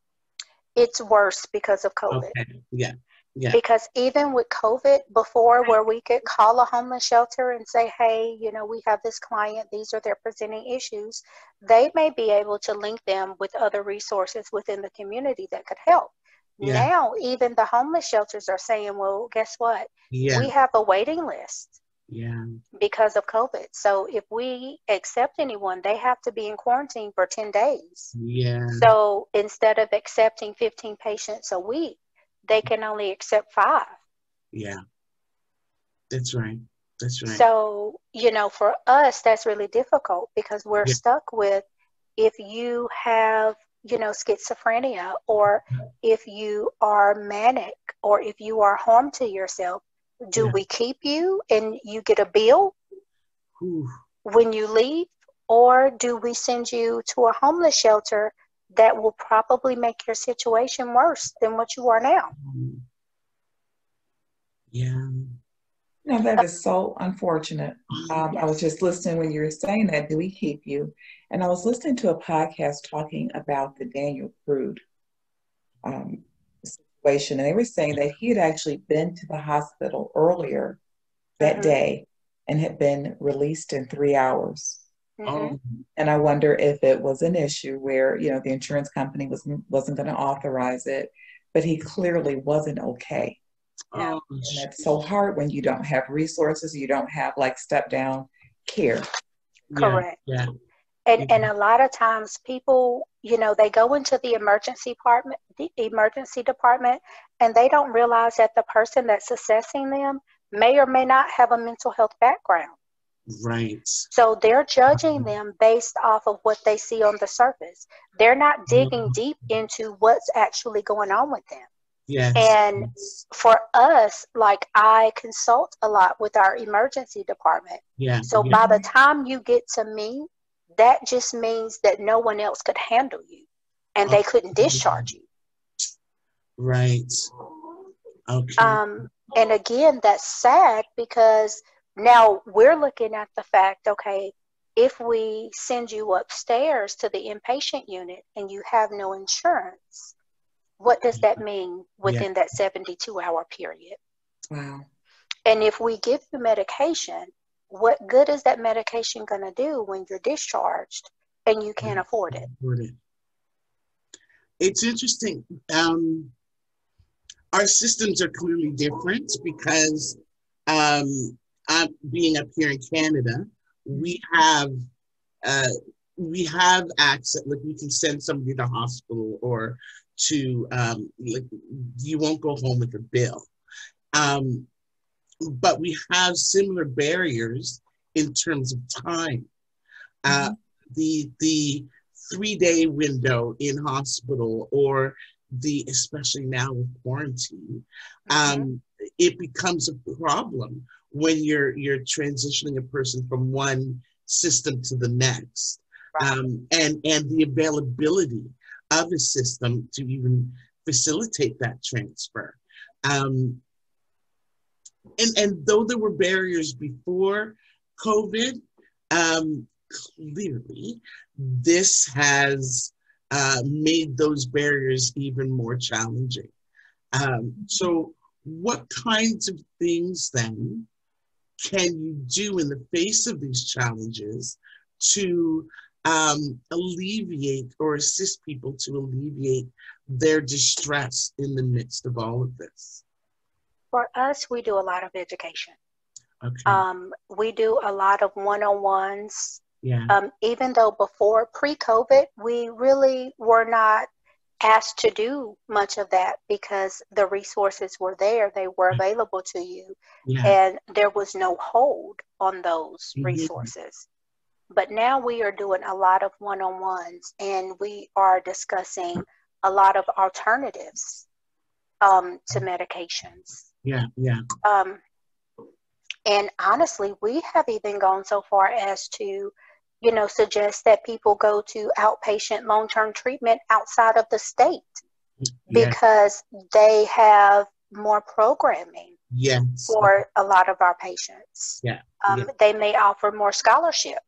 It's worse because of COVID. Okay. Yeah. Because even with COVID before, where we could call a homeless shelter and say, hey, you know, we have this client, these are their presenting issues, they may be able to link them with other resources within the community that could help. Yeah. Now, even the homeless shelters are saying, well, guess what? Yeah. We have a waiting list. Yeah. Because of COVID. So if we accept anyone, they have to be in quarantine for 10 days. Yeah. So instead of accepting 15 patients a week, they can only accept 5. Yeah. That's right. So, you know, for us, that's really difficult because we're stuck with, if you have, you know, schizophrenia, or if you are manic, or if you are harm to yourself, do we keep you and you get a bill when you leave, or do we send you to a homeless shelter that will probably make your situation worse than what you are now? Yeah. No, that is so unfortunate. I was just listening when you were saying that, do we keep you? And I was listening to a podcast talking about the Daniel Crude situation, and they were saying that he had actually been to the hospital earlier that day and had been released in 3 hours. And I wonder if it was an issue where, you know, the insurance company wasn't going to authorize it, but he clearly wasn't okay. And that's so hard when you don't have resources, you don't have like step down care. Correct. And a lot of times people, you know, they go into the emergency department, and they don't realize that the person that's assessing them may or may not have a mental health background. Right. So they're judging them based off of what they see on the surface. They're not digging deep into what's actually going on with them. Yes. And for us, like, I consult a lot with our emergency department. So by the time you get to me, that just means that no one else could handle you and they couldn't discharge you. Right. Okay. And again, that's sad because now we're looking at the fact, okay, if we send you upstairs to the inpatient unit and you have no insurance, what does that mean within that 72-hour period? Wow. And if we give you medication, what good is that medication going to do when you're discharged and you can't afford it? It's interesting. our systems are clearly different because I'm being up here in Canada, we have access, like we can send somebody to hospital or to like you won't go home with a bill. But we have similar barriers in terms of time. The 3-day window in hospital, or especially now with quarantine, it becomes a problem when you're transitioning a person from one system to the next, and the availability of a system to even facilitate that transfer. And though there were barriers before COVID, clearly this has made those barriers even more challenging. So what kinds of things then can you do in the face of these challenges to alleviate or assist people to alleviate their distress in the midst of all of this? For us, we do a lot of education. Okay. We do a lot of one-on-ones. Yeah. Even though before pre-COVID, we really were not asked to do much of that because the resources were there, they were available to you, and there was no hold on those resources. But now we are doing a lot of one-on-ones, and we are discussing a lot of alternatives to medications. And honestly, we have even gone so far as to, suggest that people go to outpatient long-term treatment outside of the state because they have more programming for a lot of our patients. They may offer more scholarship.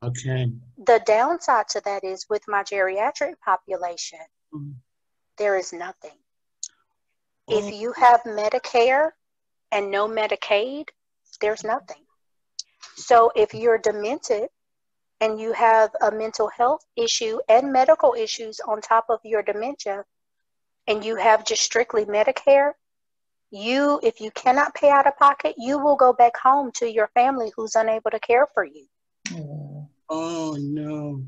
Okay. The downside to that is with my geriatric population, there is nothing. If you have Medicare and no Medicaid, there's nothing. So if you're demented and you have a mental health issue and medical issues on top of your dementia, and you have just strictly Medicare, if you cannot pay out of pocket, you will go back home to your family who's unable to care for you. Oh, no.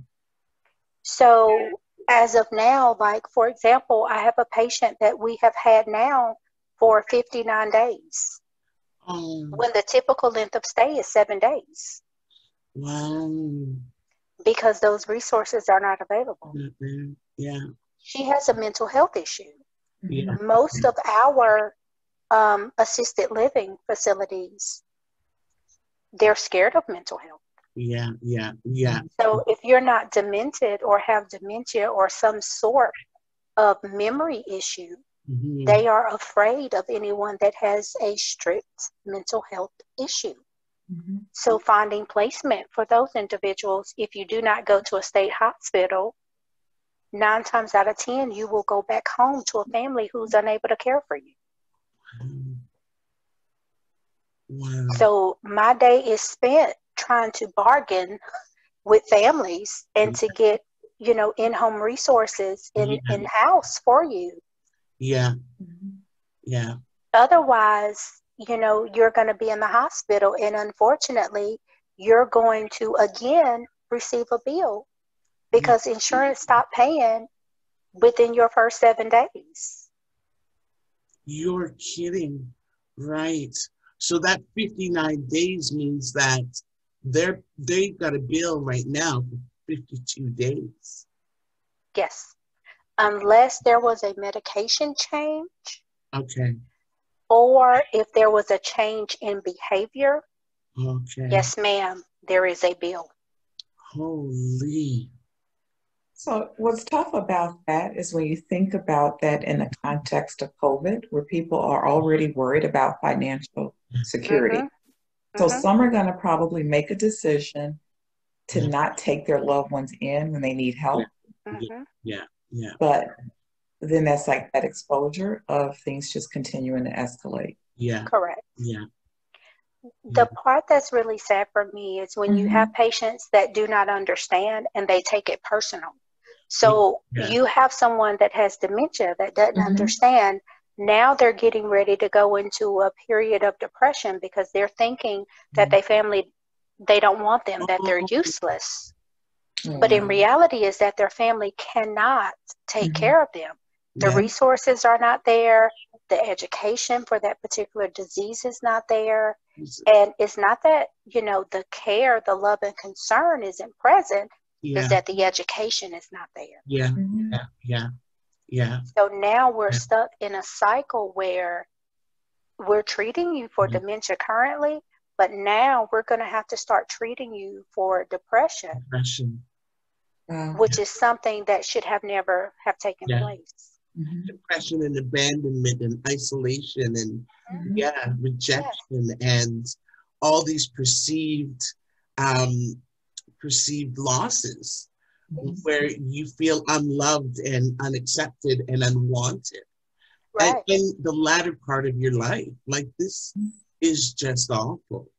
So as of now, like, for example, I have a patient that we have had now for 59 days. When the typical length of stay is 7 days. Wow. Because those resources are not available. Yeah. She has a mental health issue. Most of our assisted living facilities, they're scared of mental health. Yeah. So if you're not demented or have dementia or some sort of memory issue, they are afraid of anyone that has a strict mental health issue. So finding placement for those individuals, if you do not go to a state hospital, 9 times out of 10, you will go back home to a family who's unable to care for you. Wow. So my day is spent trying to bargain with families and to get, in-home resources in-house for you. Yeah. Otherwise, you're going to be in the hospital, and unfortunately, you're going to again receive a bill because insurance stopped paying within your first 7 days. You're kidding, right? So that 59 days means that they've got a bill right now for 52 days. Yes, unless there was a medication change. Okay. Or if there was a change in behavior. Okay. Yes, ma'am, there is a bill. Holy. So what's tough about that is when you think about that in the context of COVID, where people are already worried about financial security. So some are going to probably make a decision to not take their loved ones in when they need help. Yeah. But then that's like that exposure of things just continuing to escalate. Yeah. Correct. Yeah. The part that's really sad for me is when you have patients that do not understand and they take it personal. So you have someone that has dementia that doesn't understand Now they're getting ready to go into a period of depression because they're thinking that their family, they don't want them, that they're useless. But in reality is that their family cannot take care of them. The resources are not there. The education for that particular disease is not there. And it's not that, you know, the care, the love and concern isn't present. Is that the education is not there. So now we're stuck in a cycle where we're treating you for dementia currently, but now we're going to have to start treating you for depression. Which is something that should have never have taken place. Depression and abandonment and isolation and rejection and all these perceived losses where you feel unloved and unaccepted and unwanted. And in the latter part of your life, like this is just awful.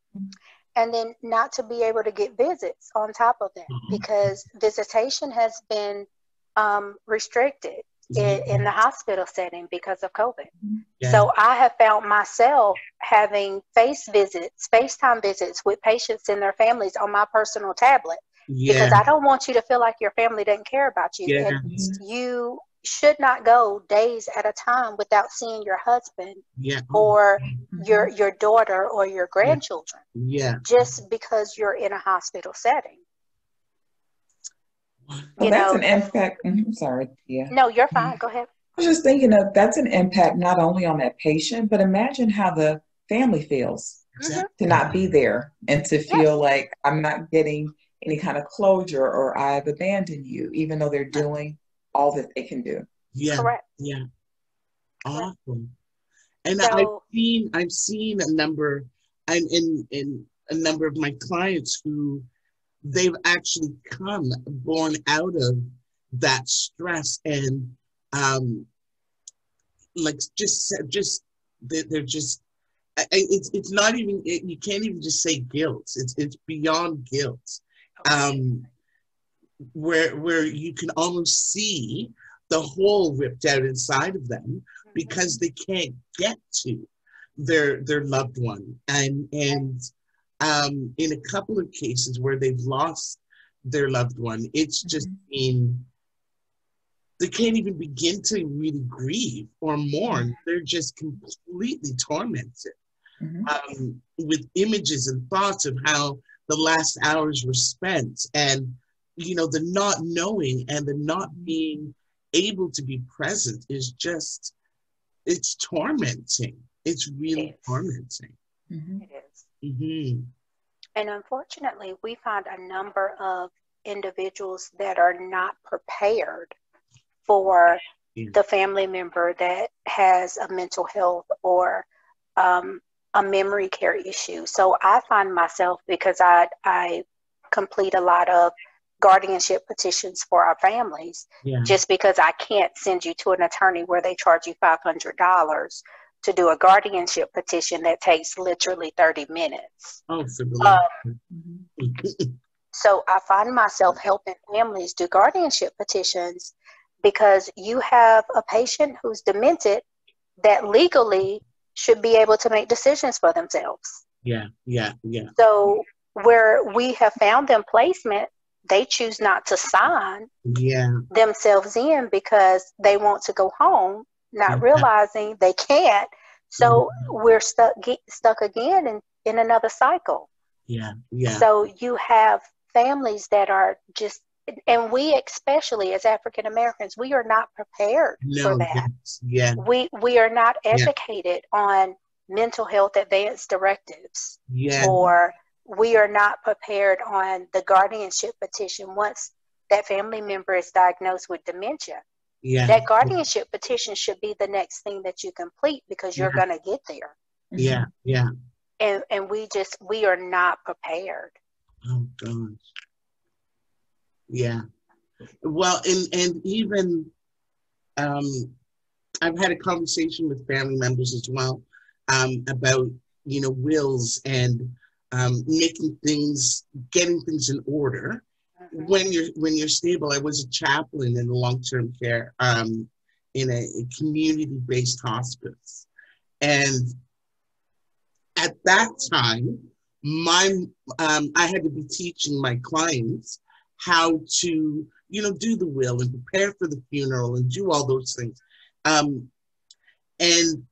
And then not to be able to get visits on top of that, because visitation has been restricted in the hospital setting because of COVID. So I have found myself having FaceTime visits with patients and their families on my personal tablet, because I don't want you to feel like your family doesn't care about you. And you should not go days at a time without seeing your husband or your daughter or your grandchildren just because you're in a hospital setting. Well, that's an impact. Sorry, No, you're fine. Go ahead. I was just thinking of that's an impact not only on that patient, but imagine how the family feels to not be there and to feel like I'm not getting any kind of closure or I've abandoned you, even though they're doing all that they can do. Correct. Awesome. And so, I've seen a number, in a number of my clients who they've actually born out of that stress and like just they're just it's not even you can't even just say guilt. It's beyond guilt. Where you can almost see the hole ripped out inside of them because they can't get to their loved one. And in a couple of cases where they've lost their loved one, it's just been, they can't even begin to really grieve or mourn. They're just completely tormented with images and thoughts of how the last hours were spent, and you know, the not knowing and the not being able to be present is just, it's tormenting. It's really tormenting. It is. And unfortunately, we find a number of individuals that are not prepared for the family member that has a mental health or a memory care issue. So I find myself, because I complete a lot of guardianship petitions for our families, just because I can't send you to an attorney where they charge you $500 to do a guardianship petition that takes literally 30 minutes. So I find myself helping families do guardianship petitions because you have a patient who's demented that legally should be able to make decisions for themselves. So where we have found them placement, they choose not to sign themselves in because they want to go home, not realizing they can't. So we're stuck again in another cycle. So you have families that are just, and we especially as African Americans, we are not prepared for that. We are not educated on mental health advance directives, or we are not prepared on the guardianship petition once that family member is diagnosed with dementia. That guardianship petition should be the next thing that you complete because you're going to get there. And we are not prepared. Oh gosh. Well, and even I've had a conversation with family members as well about, you know, wills and getting things in order when you're stable. I was a chaplain in the long-term care a community-based hospice. And at that time, I had to be teaching my clients how to, do the will and prepare for the funeral and do all those things. And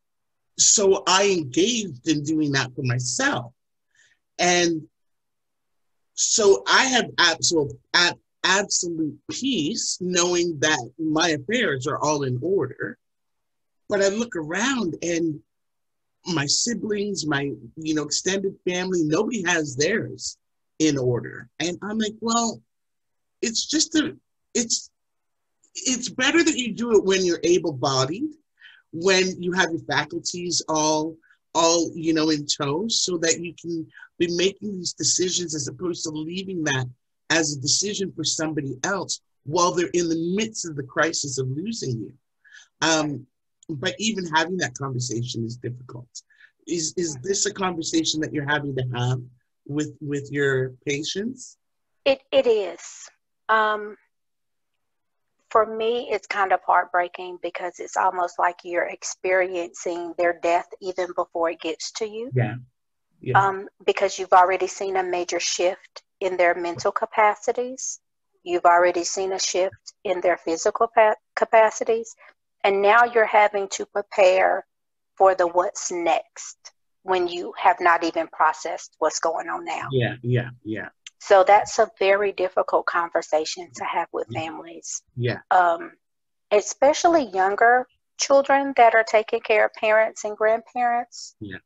so I engaged in doing that for myself. And so I have absolute peace knowing that my affairs are all in order. But I look around and my siblings, my, extended family, nobody has theirs in order. And I'm like, well, it's better that you do it when you're able-bodied, when you have your faculties all in tow, so that you can be making these decisions as opposed to leaving that as a decision for somebody else while they're in the midst of the crisis of losing you. But even having that conversation is difficult. Is this a conversation that you're having to have with your patients? It is. For me, it's kind of heartbreaking because it's almost like you're experiencing their death even before it gets to you. Yeah. Because you've already seen a major shift in their mental capacities. You've already seen a shift in their physical capacities. And now you're having to prepare for the what's next when you have not even processed what's going on now. Yeah. So that's a very difficult conversation to have with families. Yeah. Especially younger children that are taking care of parents and grandparents. Yeah.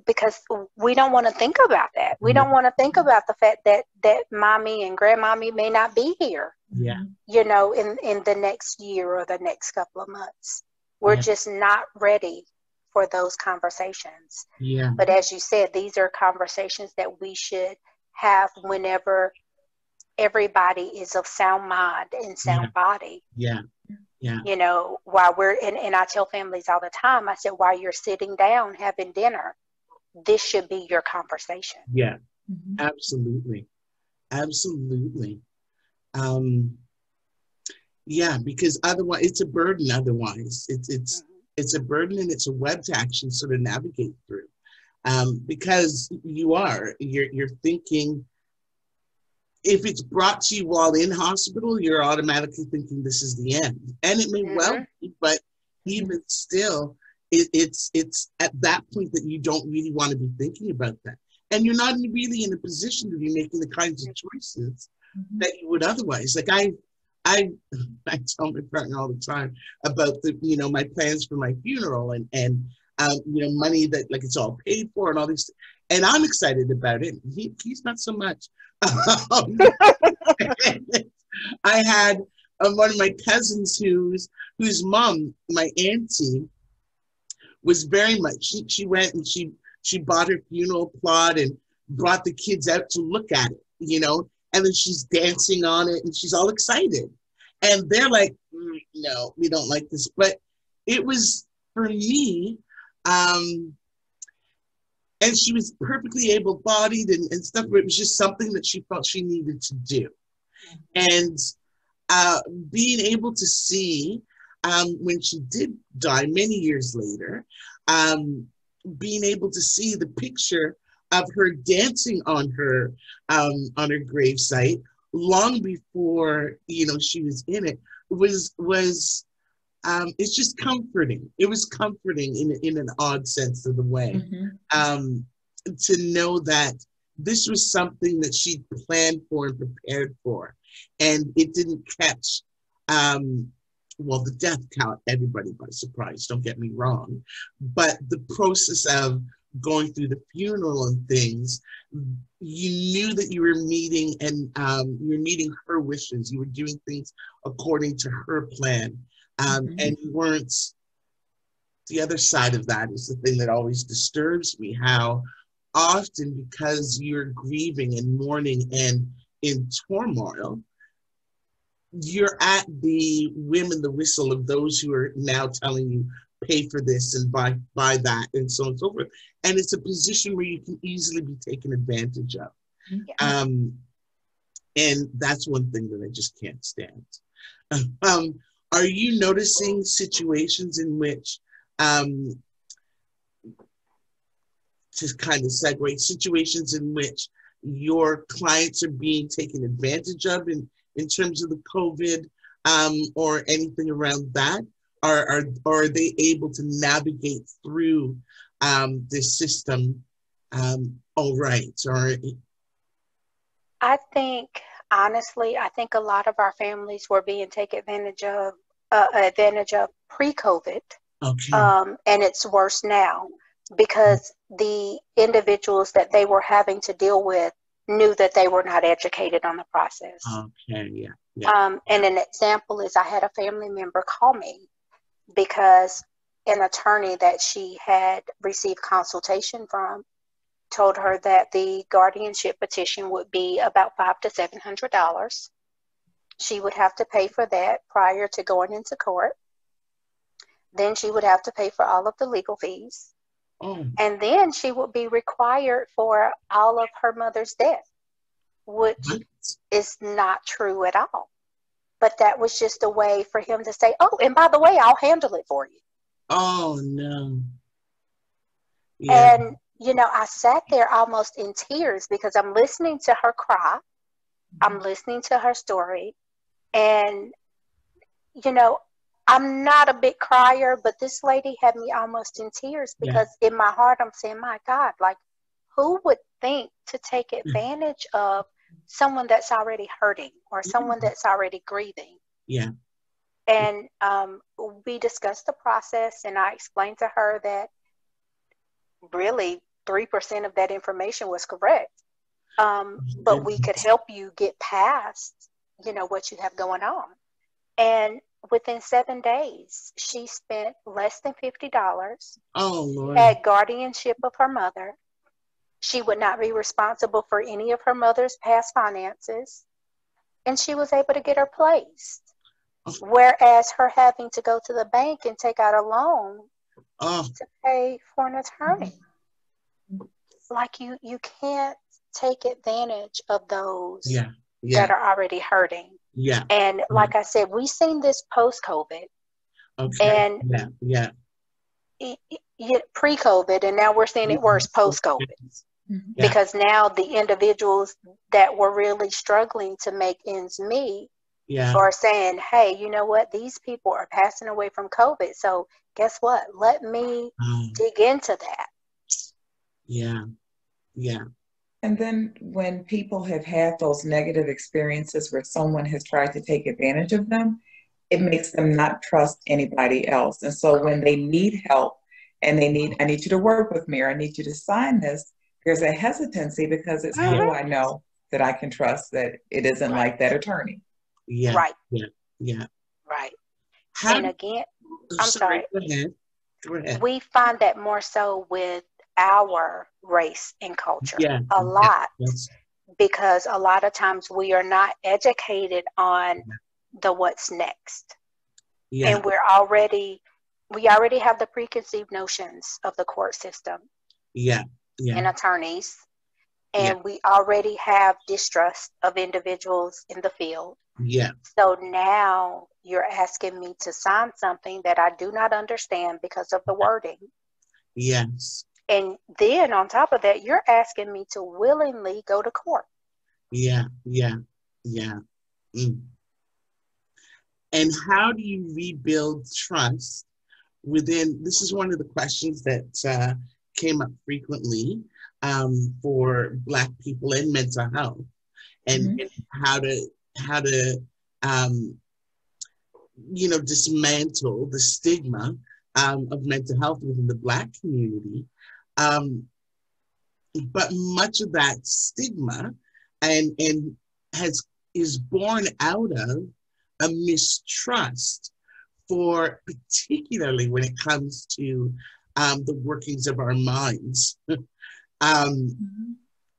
Because we don't want to think about that. We don't want to think about the fact that mommy and grandmommy may not be here. Yeah. In the next year or the next couple of months. We're just not ready for those conversations. Yeah. But as you said, these are conversations that we should have whenever everybody is of sound mind and sound body. Yeah. While we're, and I tell families all the time, I said, while you're sitting down having dinner, this should be your conversation. Yeah, absolutely. Yeah, because otherwise it's a burden. Otherwise it's a burden, and it's a web to actually sort of navigate through, because you're thinking, if it's brought to you while in hospital, you're automatically thinking this is the end, and it may well be, but even still, it's at that point that you don't really want to be thinking about that, and you're not really in a position to be making the kinds of choices that you would otherwise. Like I tell my partner all the time about my plans for my funeral and money that, like, it's all paid for and all these, and I'm excited about it. He's not so much. I had one of my cousins whose mom, my auntie, was very much, she went and she bought her funeral plot and brought the kids out to look at it, and then she's dancing on it and she's all excited. And they're like, no, we don't like this. But it was, for me, and she was perfectly able-bodied and stuff, but it was just something that she felt she needed to do. And being able to see, when she did die many years later, being able to see the picture of her dancing on her gravesite long before she was in it was it's just comforting. It was comforting in an odd sense of the way, to know that this was something that she'd planned for and prepared for, and it didn't catch the death caught everybody by surprise, don't get me wrong, but the process of going through the funeral and things, you knew that you were meeting, and you were meeting her wishes. You were doing things according to her plan, and you weren't. The other side of that is the thing that always disturbs me, how often, because you're grieving and mourning and in turmoil, you're at the whim and the whistle of those who are now telling you, pay for this and buy that, and so on and so forth. And it's a position where you can easily be taken advantage of. And that's one thing that I just can't stand. Are you noticing situations in which, to kind of segue, situations in which your clients are being taken advantage of in terms of the COVID, or anything around that? Or are they able to navigate through this system all right? Or I think, honestly, I think a lot of our families were being taken advantage of pre-COVID, okay, and it's worse now because the individuals that they were having to deal with knew that they were not educated on the process. okay, yeah. And an example is I had a family member call me because an attorney that she had received consultation from told her that the guardianship petition would be about $500 to $700. She would have to pay for that prior to going into court. Then she would have to pay for all of the legal fees. Oh, And then she would be required for all of her mother's debt, which what? is not true at all. But that was just a way for him to say, oh, and by the way, I'll handle it for you. Oh no. Yeah. And, I sat there almost in tears because I'm listening to her cry. I'm listening to her story. And, I'm not a big crier, but this lady had me almost in tears because in my heart, I'm saying, my God, like, who would think to take advantage of someone that's already hurting or someone that's already grieving? Yeah. And we discussed the process, and I explained to her that really 3% of that information was correct. But we could help you get past, what you have going on. And within 7 days, she spent less than $50. Oh Lord. Had guardianship of her mother. She would not be responsible for any of her mother's past finances. And she was able to get her placed. Whereas her having to go to the bank and take out a loan to pay for an attorney. Like you can't take advantage of those that are already hurting. Yeah. And like I said, we've seen this post-COVID. Okay. And pre-COVID, and now we're seeing it worse post-COVID. Because now the individuals that were really struggling to make ends meet are saying, hey, you know what? These people are passing away from COVID. So guess what? Let me dig into that. Yeah. And then when people have had those negative experiences where someone has tried to take advantage of them, it makes them not trust anybody else. And so when they need help and I need you to work with me, or I need you to sign this, there's a hesitancy because it's how do I know that I can trust that it isn't like that attorney? Yeah. Right. Yeah. Right. And again, I'm sorry. Go ahead. We find that more so with our race and culture a lot, because a lot of times we are not educated on the what's next. And we already have the preconceived notions of the court system and attorneys, and we already have distrust of individuals in the field. So now you're asking me to sign something that I do not understand because of the wording. Yes. And then on top of that, you're asking me to willingly go to court. Yeah. And how do you rebuild trust within? This is one of the questions that came up frequently for Black people in mental health, and how to dismantle the stigma of mental health within the Black community. But much of that stigma is born out of a mistrust for, particularly when it comes to the workings of our minds.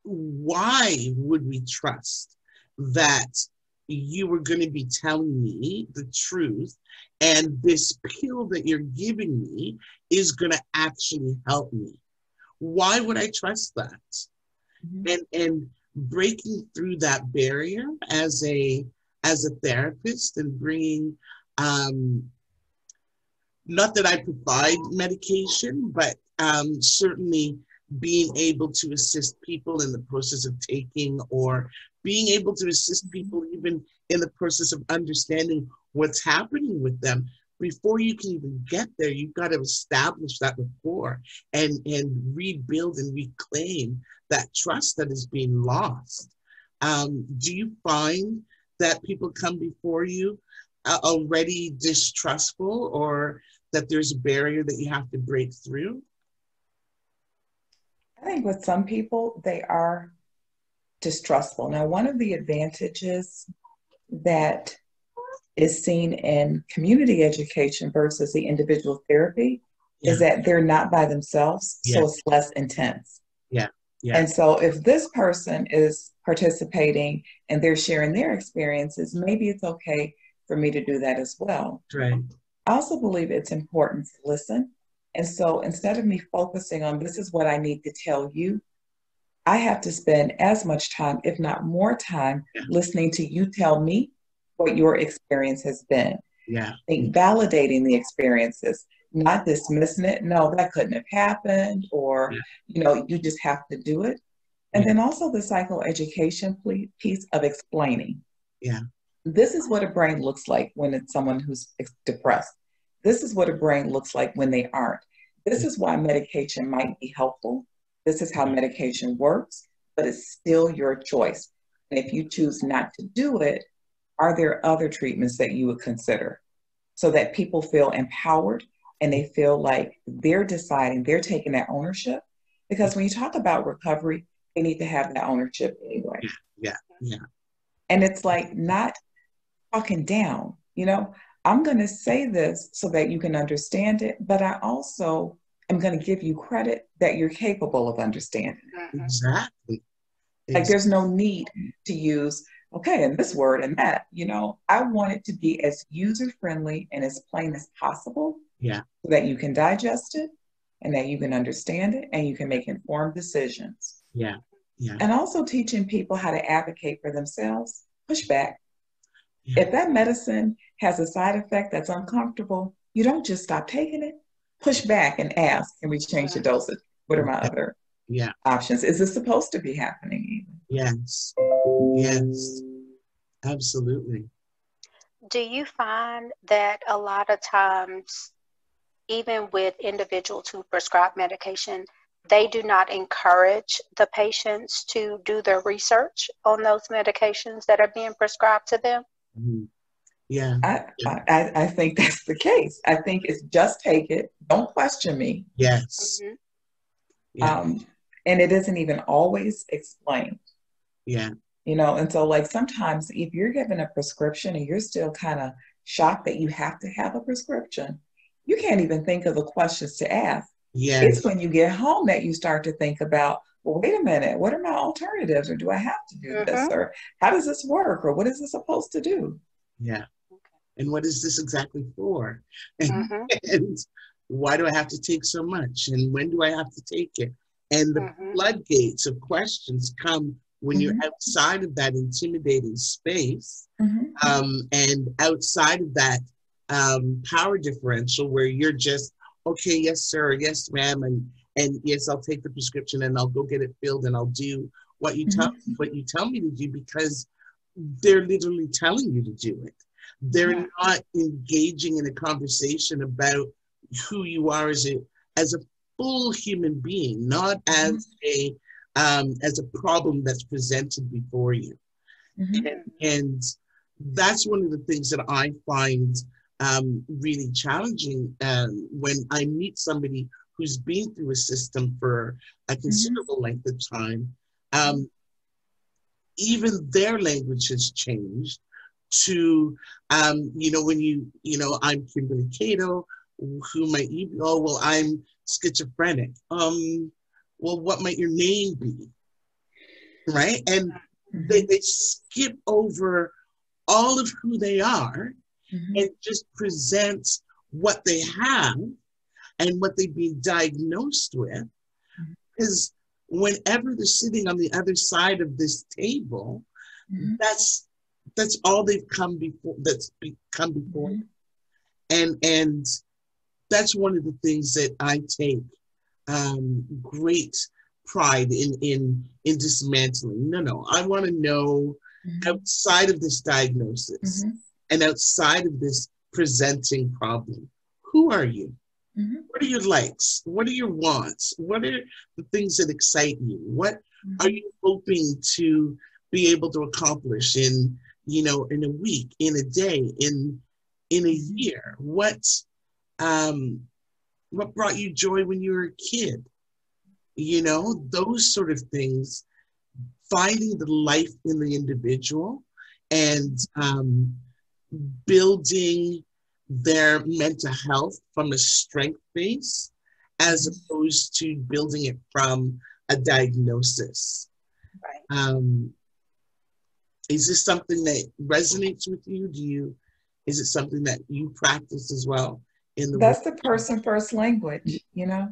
Why would we trust that you were going to be telling me the truth and this pill that you're giving me is going to actually help me? Why would I trust that? And breaking through that barrier as a therapist and bringing not that I provide medication, but certainly being able to assist people in the process of taking, or being able to assist people even in the process of understanding what's happening with them. Before you can even get there, you've got to establish that rapport and rebuild and reclaim that trust that is being lost. Do you find that people come before you already distrustful, or that there's a barrier that you have to break through? I think with some people, they are distrustful. Now, one of the advantages that is seen in community education versus the individual therapy is that they're not by themselves, so it's less intense. And so if this person is participating and they're sharing their experiences, maybe it's okay for me to do that as well. Right. I also believe it's important to listen. And so instead of me focusing on this is what I need to tell you, I have to spend as much time, if not more time, listening to you tell me what your experience has been. Validating the experiences, not dismissing it. No, that couldn't have happened, or, you just have to do it. And then also the psychoeducation piece of explaining. This is what a brain looks like when it's someone who's depressed. This is what a brain looks like when they aren't. This is why medication might be helpful. This is how medication works, but it's still your choice. And if you choose not to do it, are there other treatments that you would consider, so that people feel empowered and they feel like they're deciding, they're taking that ownership? Because when you talk about recovery, they need to have that ownership anyway. And it's like not talking down, I'm going to say this so that you can understand it, but I also am going to give you credit that you're capable of understanding. Exactly. Like there's no need to use, okay, and this word and that, I want it to be as user-friendly and as plain as possible so that you can digest it and that you can understand it and you can make informed decisions. And also teaching people how to advocate for themselves, push back. If that medicine has a side effect that's uncomfortable, you don't just stop taking it. Push back and ask, can we change the dosage? What are my other options? Is this supposed to be happening even? Yes, absolutely. Do you find that a lot of times, even with individuals who prescribe medication, they do not encourage the patients to do their research on those medications that are being prescribed to them? I think that's the case. I think it's just take it, don't question me. And it isn't even always explained. And so like sometimes if you're given a prescription and you're still kind of shocked that you have to have a prescription, you can't even think of the questions to ask. It's when you get home that you start to think about, well, wait a minute, what are my alternatives? Or do I have to do this? Or how does this work? Or what is this supposed to do? And what is this exactly for? And why do I have to take so much? And when do I have to take it? And the floodgates of questions come when you're outside of that intimidating space, and outside of that power differential where you're just, okay, yes, sir, yes, ma'am, and yes, I'll take the prescription and I'll go get it filled and I'll do what you tell me to do, because they're literally telling you to do it. They're not engaging in a conversation about who you are as a full human being, not as a problem that's presented before you. And that's one of the things that I find really challenging when I meet somebody who's been through a system for a considerable length of time. Even their language has changed to, when I'm Kimberly Cato, who might you, oh, well, I'm schizophrenic. Well, what might your name be? Right? And they skip over all of who they are and just present what they have and what they've been diagnosed with. Because whenever they're sitting on the other side of this table, that's all they've come before. That's come before. And that's one of the things that I take great pride in dismantling. No, I want to know outside of this diagnosis and outside of this presenting problem, who are you? What are your likes? What are your wants? What are the things that excite you? What are you hoping to be able to accomplish in a week, in a day, in a year? What brought you joy when you were a kid? Those sort of things, finding the life in the individual and building their mental health from a strength base as opposed to building it from a diagnosis. Right. Is this something that resonates with you? Is it something that you practice as well in the That's work? the person first language, Yeah.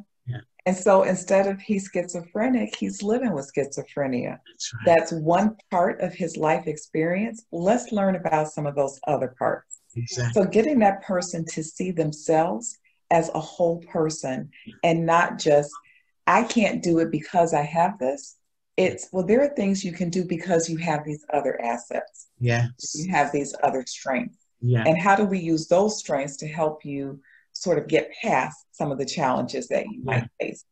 And so instead of he's schizophrenic, he's living with schizophrenia. That's right. That's one part of his life experience. Let's learn about some of those other parts. Exactly. So getting that person to see themselves as a whole person and not just, I can't do it because I have this. It's, well, there are things you can do because you have these other assets. Yes. You have these other strengths. Yeah. And how do we use those strengths to help you sort of get past some of the challenges that you might face?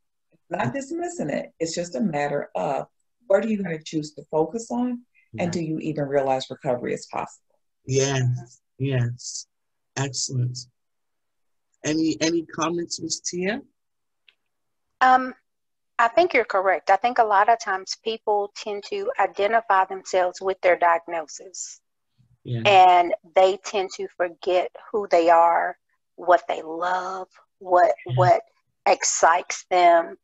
Not dismissing it. It's just a matter of what are you going to choose to focus on? And do you even realize recovery is possible? Yes. Excellent. Any comments, Ms. Tia? I think you're correct. I think a lot of times people tend to identify themselves with their diagnosis. Yeah. And they tend to forget who they are, what they love, what excites them.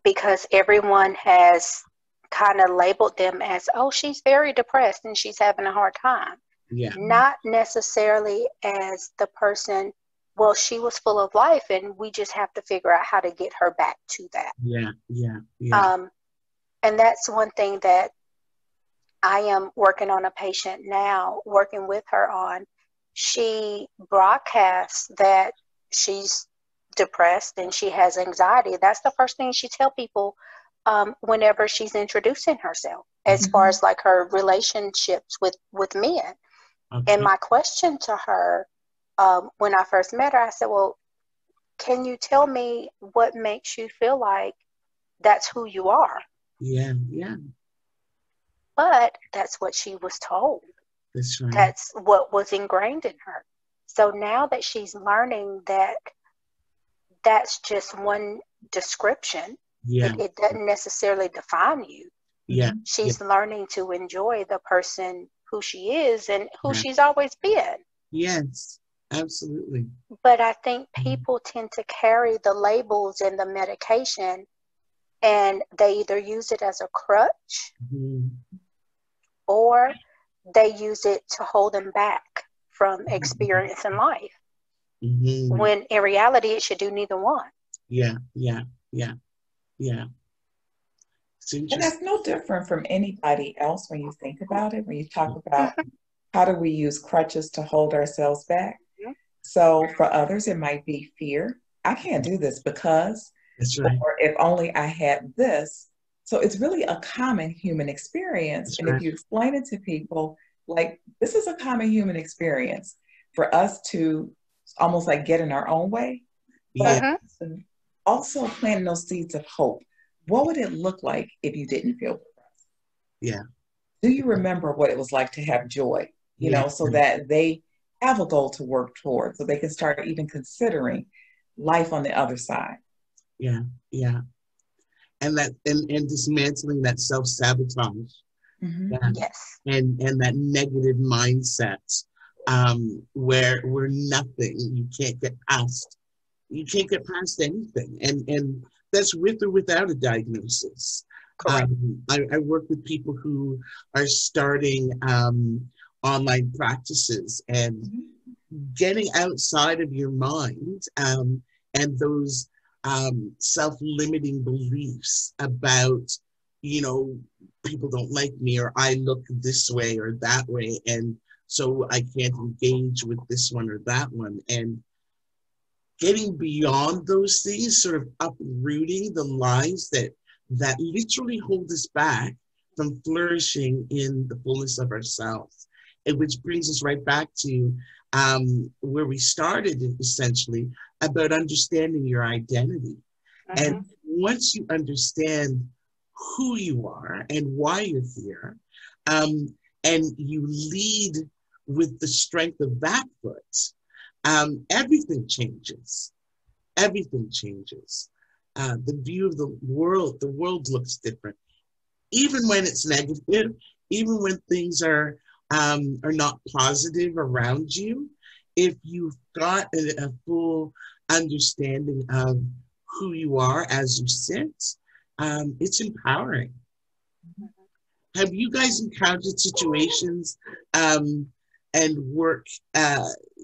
Because everyone has kind of labeled them as, oh, she's very depressed and she's having a hard time. Yeah. Not necessarily as the person, well, she was full of life and we just have to figure out how to get her back to that. Yeah. And that's one thing that I am working on a patient now, working with her on. She broadcasts that she's depressed and she has anxiety. That's the first thing she tell people whenever she's introducing herself, as far as like her relationships with men. Okay. And my question to her when I first met her, I said, well, can you tell me what makes you feel like that's who you are? Yeah. But that's what she was told. That's right. That's what was ingrained in her. So now that she's learning that that's just one description, it doesn't necessarily define you. She's learning to enjoy the person who she is and who she's always been. Yes, absolutely. But I think people tend to carry the labels and the medication, and they either use it as a crutch or they use it to hold them back from experiencing life. When in reality, it should do neither one. Yeah. And that's no different from anybody else when you think about it, when you talk about how do we use crutches to hold ourselves back. So for others, it might be fear. I can't do this because, that's right. Or if only I had this. So it's really a common human experience. That's and right. if you explain it to people, like, this is a common human experience for us to almost like get in our own way, but also planting those seeds of hope. What would it look like if you didn't feel depressed? Yeah. Do you remember what it was like to have joy? You know, so that they have a goal to work towards, so they can start even considering life on the other side. Yeah. And that and dismantling that self-sabotage. Yes. And that negative mindset where nothing, you can't get past anything. And that's with or without a diagnosis. I work with people who are starting online practices, and getting outside of your mind and those self-limiting beliefs about, people don't like me, or I look this way or that way, and so I can't engage with this one or that one. And getting beyond those things, sort of uprooting the lies that literally hold us back from flourishing in the fullness of ourselves. And which brings us right back to where we started, essentially, about understanding your identity. Mm-hmm. And once you understand who you are and why you're here, and you lead with the strength of that foot, everything changes. Everything changes. The view of the world looks different. Even when it's negative, even when things are not positive around you, if you've got a full understanding of who you are as you sit, it's empowering. Have you guys encountered situations and work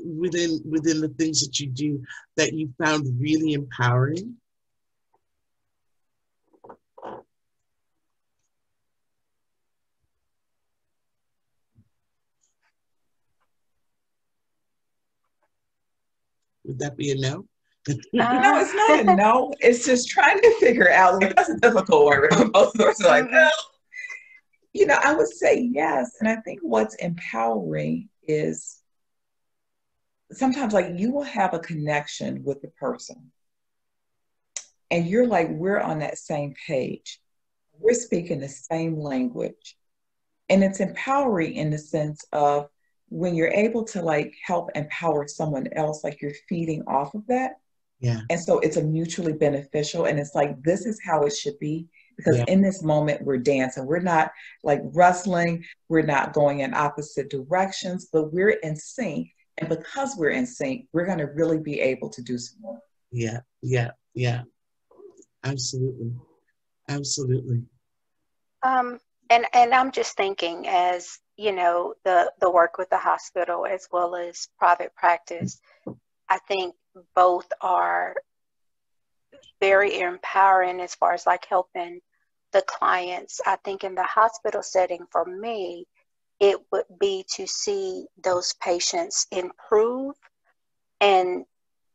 within the things that you do that you found really empowering? Would that be a no? No, it's not a no. It's just trying to figure out, like, that's a difficult word. Both of us are like, no. You know, I would say yes. And I think what's empowering is sometimes, like, you will have a connection with the person and you're like, we're on that same page. We're speaking the same language. And it's empowering in the sense of when you're able to, like, help empower someone else, like you're feeding off of that. Yeah. And so it's a mutually beneficial. And it's like, this is how it should be. Because in this moment, we're dancing. We're not like wrestling. We're not going in opposite directions, but we're in sync. And because we're in sync, we're going to really be able to do some more. Yeah, yeah, yeah. Absolutely. Absolutely. And I'm just thinking, as you know, the work with the hospital as well as private practice, I think both are very empowering as far as like helping the clients. I think in the hospital setting, for me, it would be to see those patients improve and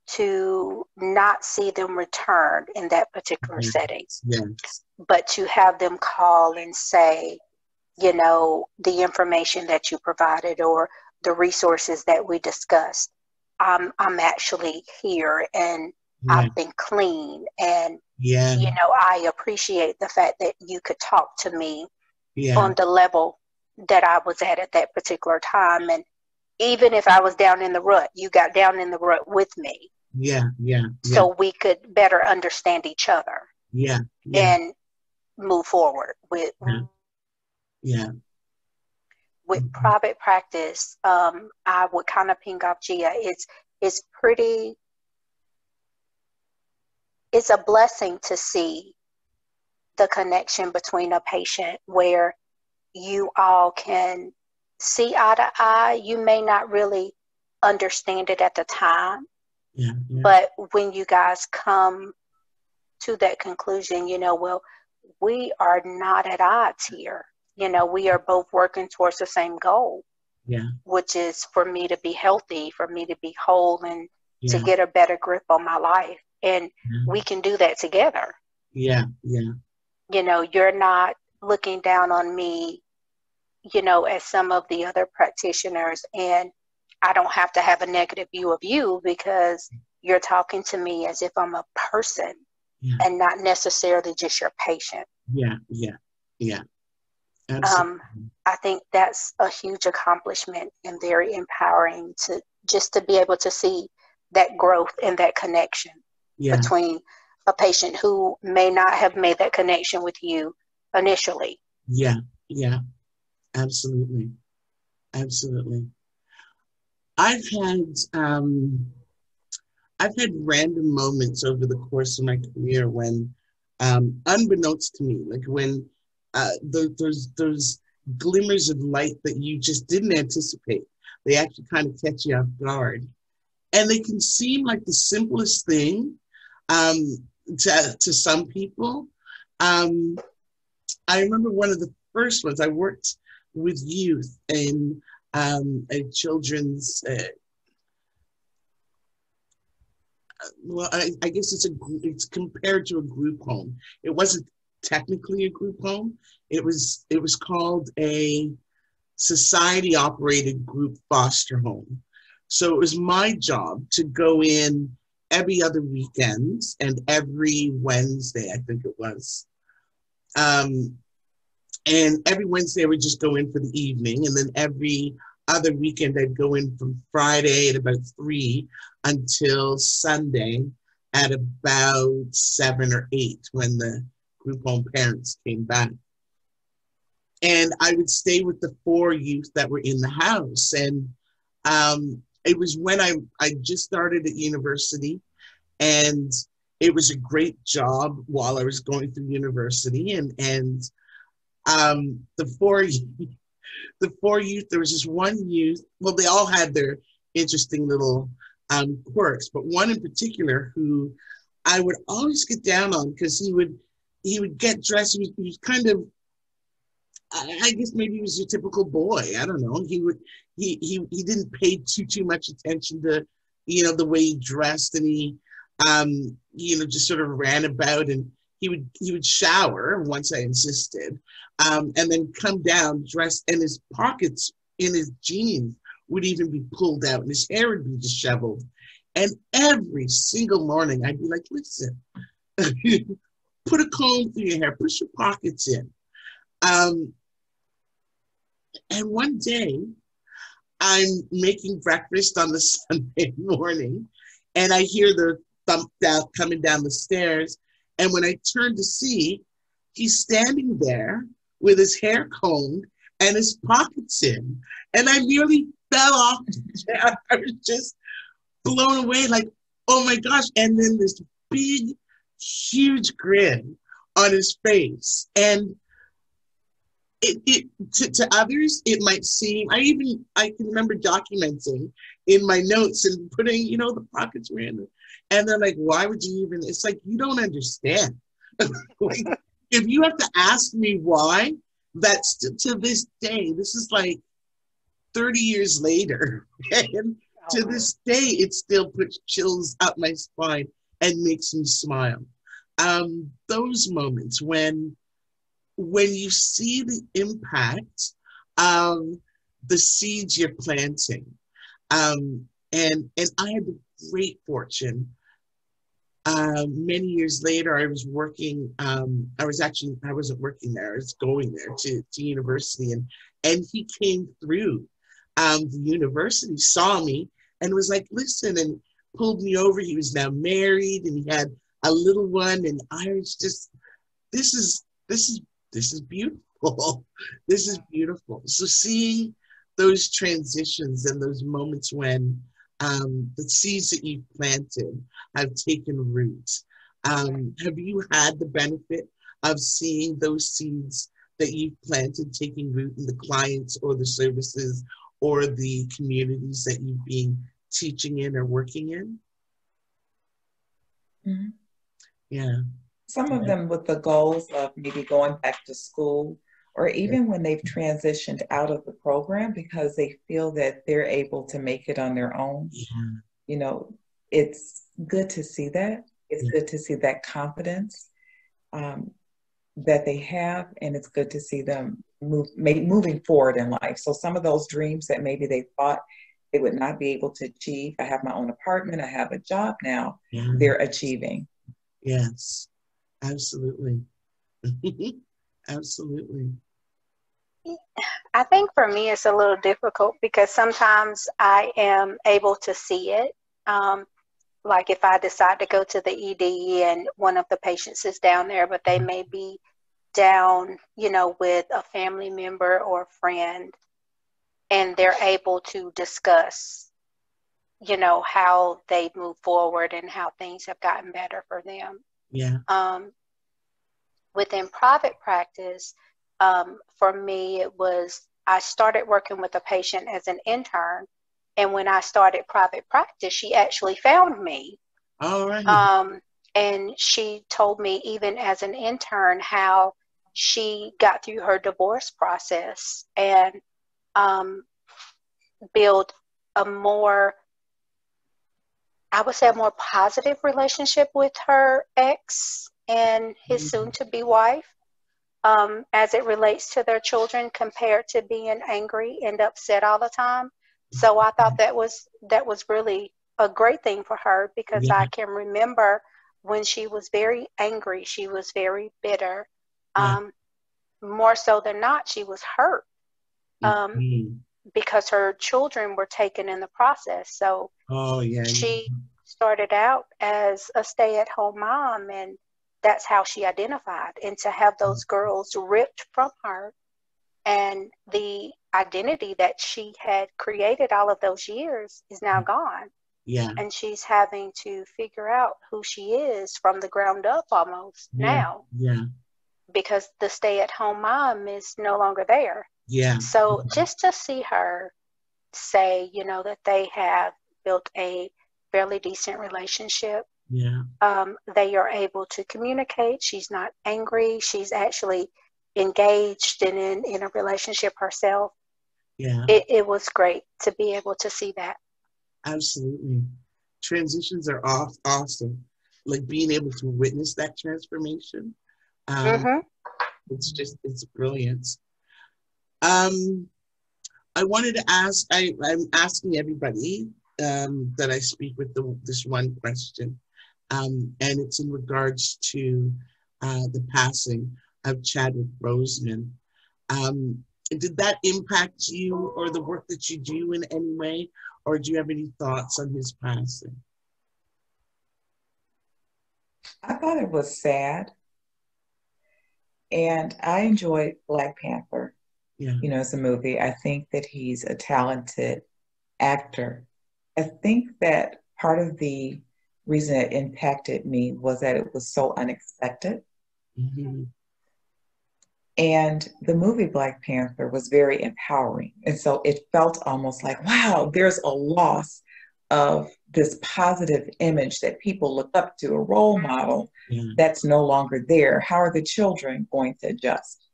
to not see them return in that particular setting, Yes. but to have them call and say, you know, the information that you provided or the resources that we discussed, I'm actually here and I've been clean, and you know, I appreciate the fact that you could talk to me on the level that I was at that particular time. And even if I was down in the rut, you got down in the rut with me. So we could better understand each other. And move forward with with private practice. I would kind of ping off Gia. It's pretty. It's a blessing to see the connection between a patient where you all can see eye to eye. You may not really understand it at the time, but when you guys come to that conclusion, you know, well, we are not at odds here. You know, we are both working towards the same goal, which is for me to be healthy, for me to be whole, and to get a better grip on my life. And we can do that together. You know, you're not looking down on me, you know, as some of the other practitioners, and I don't have to have a negative view of you because you're talking to me as if I'm a person and not necessarily just your patient. I think that's a huge accomplishment and very empowering to just to be able to see that growth and that connection between a patient who may not have made that connection with you initially. Absolutely. I've had random moments over the course of my career when, unbeknownst to me, like when those glimmers of light that you just didn't anticipate, they actually kind of catch you off guard. And they can seem like the simplest thing to some people. I remember one of the first ones, I worked with youth, and a children's, well, I guess it's compared to a group home. It wasn't technically a group home. It was called a society operated group foster home. So it was my job to go in every other weekend and every Wednesday, I think it was. And every Wednesday I would just go in for the evening, and then every other weekend I'd go in from Friday at about 3 until Sunday at about 7 or 8 when the group home parents came back. And I would stay with the 4 youth that were in the house. And it was when I just started at university, and it was a great job while I was going through university. And the 4 youth, there was this one youth, well, they all had their interesting little quirks, but one in particular who I would always get down on, because he would get dressed. He was kind of, I guess maybe he was your typical boy. I don't know. He didn't pay too much attention to, the way he dressed, and he, just sort of ran about, and he would shower once I insisted, and then come down dressed, and his pockets in his jeans would even be pulled out, and his hair would be disheveled. And every single morning I'd be like, listen, put a comb through your hair, push your pockets in. And one day I'm making breakfast on the Sunday morning, and I hear the thump down coming down the stairs. And when I turn to see, he's standing there with his hair combed and his pockets in. And I nearly fell off the chair. I was just blown away, like, oh my gosh. And then this big, huge grin on his face. And to others, it might seem, I can remember documenting in my notes and putting, the pockets were in. And they're like, why would you even, it's like, you don't understand. Like, if you have to ask me why, that's to this day, this is like 30 years later. And to this day, it still puts chills up my spine and makes me smile. Those moments when you see the impact of the seeds you're planting. And I had the great fortune. Many years later, I was working, I wasn't working there, I was going there to university, and he came through the university, saw me, and was like, listen, and pulled me over. He was now married, and he had a little one, and I was just, this is beautiful. This is beautiful. So seeing those transitions and those moments when the seeds that you've planted have taken root. Have you had the benefit of seeing those seeds that you've planted taking root in the clients or the services or the communities that you've been teaching in or working in? Mm-hmm. Yeah. Some of them with the goals of maybe going back to school, or even when they've transitioned out of the program because they feel that they're able to make it on their own. Yeah. It's good to see that. It's good to see that confidence that they have, and it's good to see them moving forward in life. So some of those dreams that maybe they thought they would not be able to achieve, I have my own apartment, I have a job now, they're achieving. Yes, absolutely. Absolutely. I think for me it's a little difficult because sometimes I am able to see it. Like if I decide to go to the ED and one of the patients is down there, but they may be down, with a family member or a friend, and they're able to discuss, how they move forward and how things have gotten better for them. Yeah. Within private practice, for me, I started working with a patient as an intern. And when I started private practice, she actually found me. All right. And she told me, even as an intern, how she got through her divorce process. And build a more, I would say, a more positive relationship with her ex and his soon-to-be wife, as it relates to their children, compared to being angry and upset all the time. So I thought that was really a great thing for her, because I can remember when she was very angry, she was very bitter. More so than not, she was hurt, because her children were taken in the process. So she started out as a stay-at-home mom, and that's how she identified. And to have those girls ripped from her, and the identity that she had created all of those years is now gone. And she's having to figure out who she is from the ground up almost now. Because the stay-at-home mom is no longer there. So just to see her say, that they have built a fairly decent relationship. They are able to communicate. She's not angry. She's actually engaged and in a relationship herself. It was great to be able to see that. Absolutely. Transitions are awesome. Like being able to witness that transformation. It's brilliant. I wanted to ask, I'm asking everybody that I speak with this one question. And it's in regards to the passing of Chadwick Boseman. Did that impact you or the work that you do in any way? Or do you have any thoughts on his passing? I thought it was sad. And I enjoyed Black Panther. As a movie. I think that he's a talented actor. I think that part of the reason it impacted me was that it was so unexpected. And the movie Black Panther was very empowering. And so it felt almost like, wow, there's a loss of this positive image that people look up to, a role model that's no longer there. How are the children going to adjust?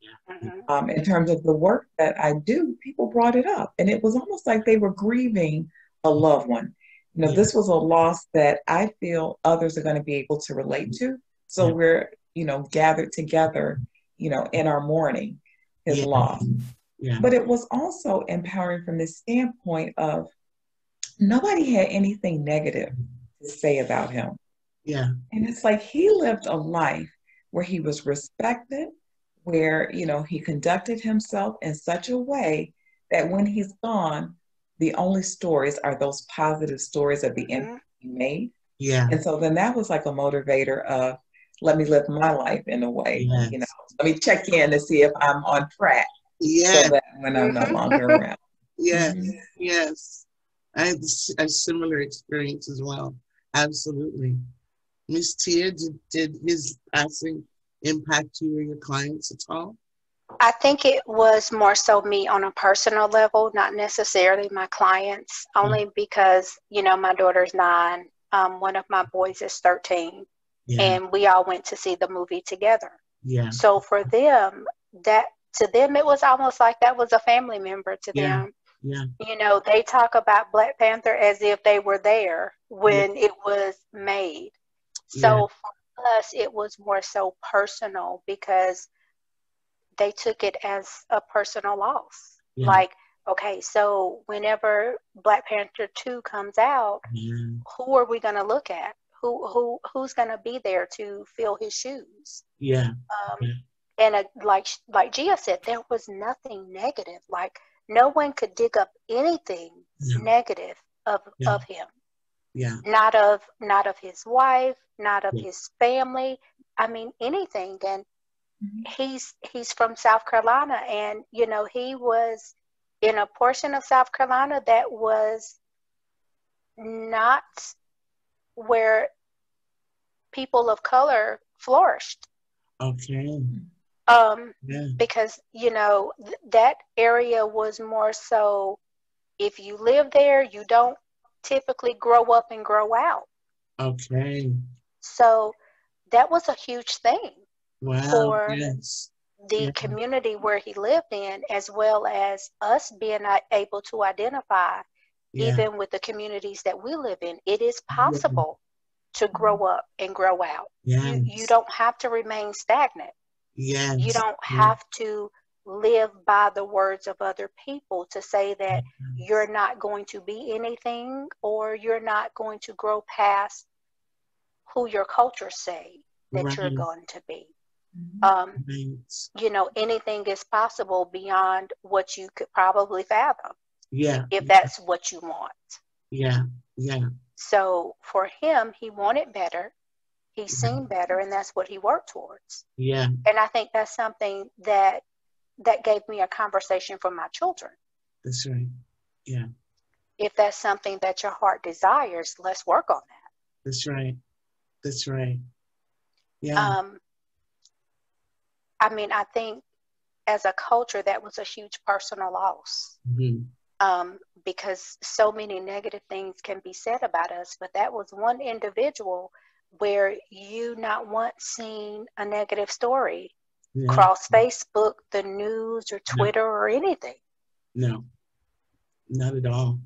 In terms of the work that I do, people brought it up. And it was almost like they were grieving a loved one. This was a loss that I feel others are going to be able to relate to. So we're, gathered together, in our mourning his loss. But it was also empowering from the standpoint of nobody had anything negative to say about him. And it's like he lived a life where he was respected, where, he conducted himself in such a way that when he's gone, the only stories are those positive stories of the impact he made. And so then that was like a motivator of, let me live my life in a way, let me check in to see if I'm on track. So that when I'm no longer around. Yes. I had a similar experience as well. Absolutely. Miss Tia, did his passing impact you or your clients at all? I think it was more so me on a personal level, not necessarily my clients, only because, my daughter's 9, one of my boys is 13, and we all went to see the movie together. So for them, to them, it was almost like that was a family member to them. They talk about Black Panther as if they were there when it was made. So for us, it was more so personal because they took it as a personal loss. Like, okay, so whenever Black Panther 2 comes out, who are we going to look at? Who's going to be there to fill his shoes? And like Gia said, there was nothing negative. Like, no one could dig up anything negative of him. Not of his wife, not of his family. I mean, anything. And he's from South Carolina, and he was in a portion of South Carolina that was not where people of color flourished. Because that area was more so, if you live there, you don't typically grow up and grow out. So that was a huge thing for the community where he lived in, as well as us being able to identify, even with the communities that we live in, it is possible to grow up and grow out. You don't have to remain stagnant. You don't have to live by the words of other people to say that you're not going to be anything, or you're not going to grow past who your culture say that you're going to be. You know, anything is possible beyond what you could probably fathom. If that's what you want. So for him, he wanted better. He's seen better, and that's what he worked towards. And I think that's something that gave me a conversation for my children. That's right. If that's something that your heart desires, let's work on that. That's right. That's right. I mean, I think as a culture, that was a huge personal loss. Because so many negative things can be said about us, but that was one individual where you not once seen a negative story cross Facebook, the news, or Twitter, or anything. No, not at all.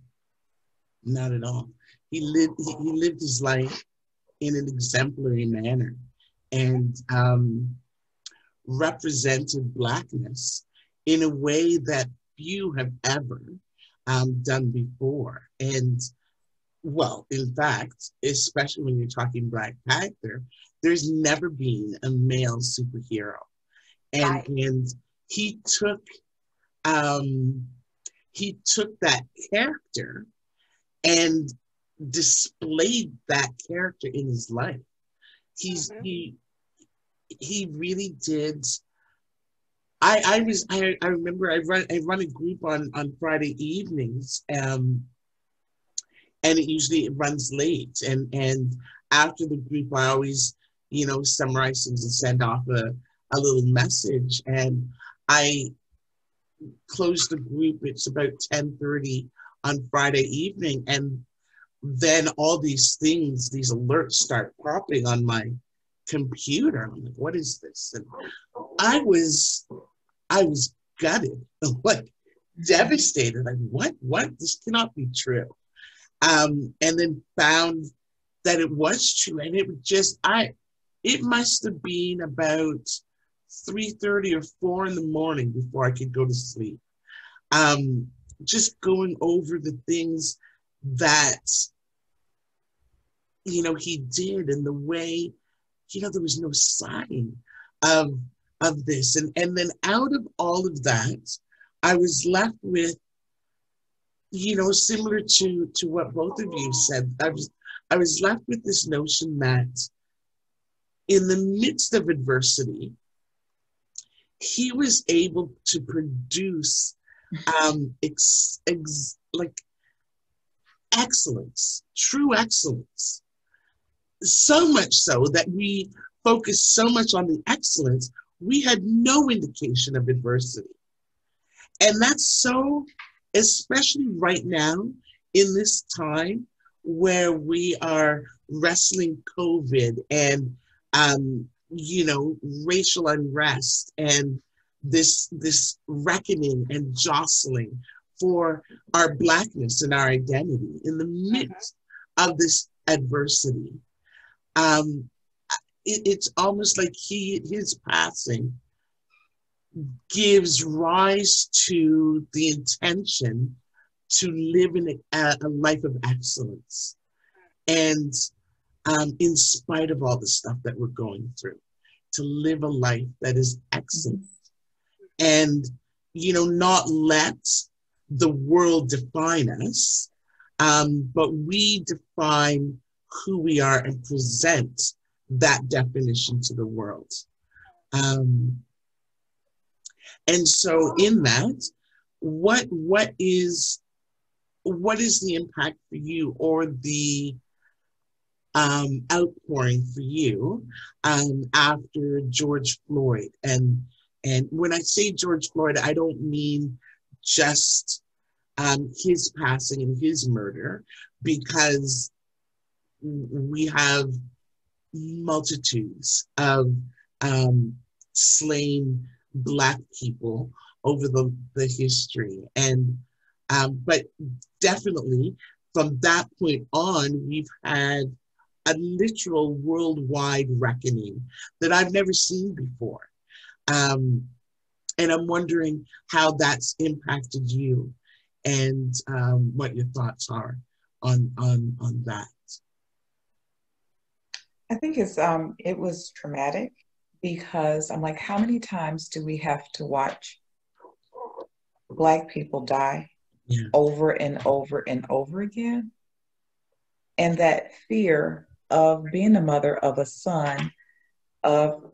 Not at all. He lived his life in an exemplary manner, and represented Blackness in a way that few have ever done before. And well, in fact, especially when you're talking Black Panther, there's never been a male superhero. And he took that character and displayed that character in his life. He really did. I remember I run a group on Friday evenings, and it runs late, and after the group I always summarize things and send off a little message, and I close the group. It's about 10:30 on Friday evening, and then all these alerts start popping on my computer. I'm like, what is this? And I was gutted, like devastated. Like, what? This cannot be true. And then found that it was true, and it must have been about 3:30 or 4 in the morning before I could go to sleep. Just going over the things that he did, and the way there was no sign of this, and then out of all of that, I was left with similar to what both of you said. I was left with this notion that in the midst of adversity, he was able to produce excellence, true excellence. So much so that we focused so much on the excellence, we had no indication of adversity. And that's so, especially right now in this time where we are wrestling COVID and racial unrest and this reckoning and jostling for our Blackness and our identity in the midst of this adversity. It's almost like his passing gives rise to the intention to live in a life of excellence. And in spite of all the stuff that we're going through, to live a life that is excellent. And, not let the world define us, but we define who we are and present that definition to the world. And so in that, what is the impact for you, or the outpouring for you after George Floyd? And when I say George Floyd, I don't mean just his passing and his murder, because we have multitudes of slain Black people over the history. And but definitely from that point on, we've had a literal worldwide reckoning that I've never seen before. And I'm wondering how that's impacted you, and what your thoughts are on that. I think it was traumatic because I'm like, how many times do we have to watch Black people die over and over and over again? And that fear of being a mother of a son, of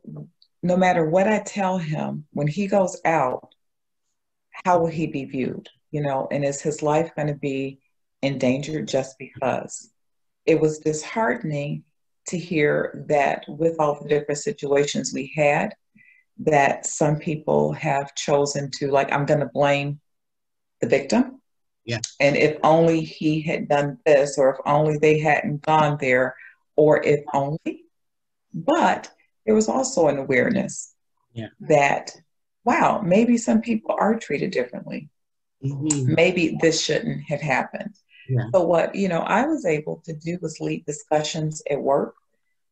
no matter what I tell him, when he goes out, how will he be viewed? And is his life going to be endangered just because? It was disheartening to hear that with all the different situations we had, that some people have chosen to, like, I'm going to blame the victim. Yeah. And if only he had done this, or if only they hadn't gone there, or if only. But there was also an awareness that, wow, maybe some people are treated differently. Mm-hmm. Maybe this shouldn't have happened. Yeah. But what, I was able to do was lead discussions at work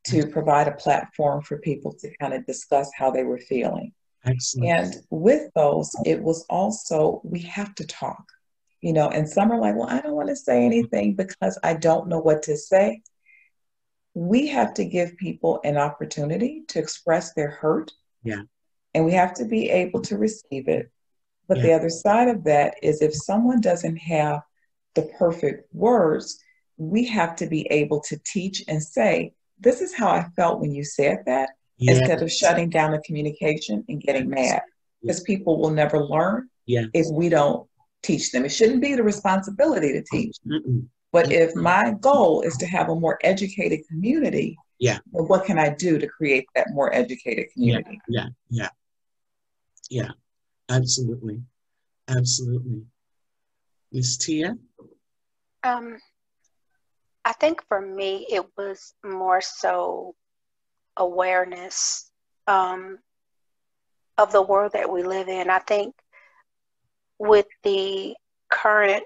to provide a platform for people to kind of discuss how they were feeling. Excellent. And with those, it was also, we have to talk, and some are like, well, I don't want to say anything because I don't know what to say. We have to give people an opportunity to express their hurt. Yeah. And we have to be able to receive it. But the other side of that is, if someone doesn't have the perfect words, we have to be able to teach and say, this is how I felt when you said that, instead of shutting down the communication and getting mad. Because people will never learn if we don't teach them. It shouldn't be the responsibility to teach. But if my goal is to have a more educated community, then what can I do to create that more educated community? Yeah. Absolutely. Miss Tia? I think for me, it was more so awareness of the world that we live in. I think with the current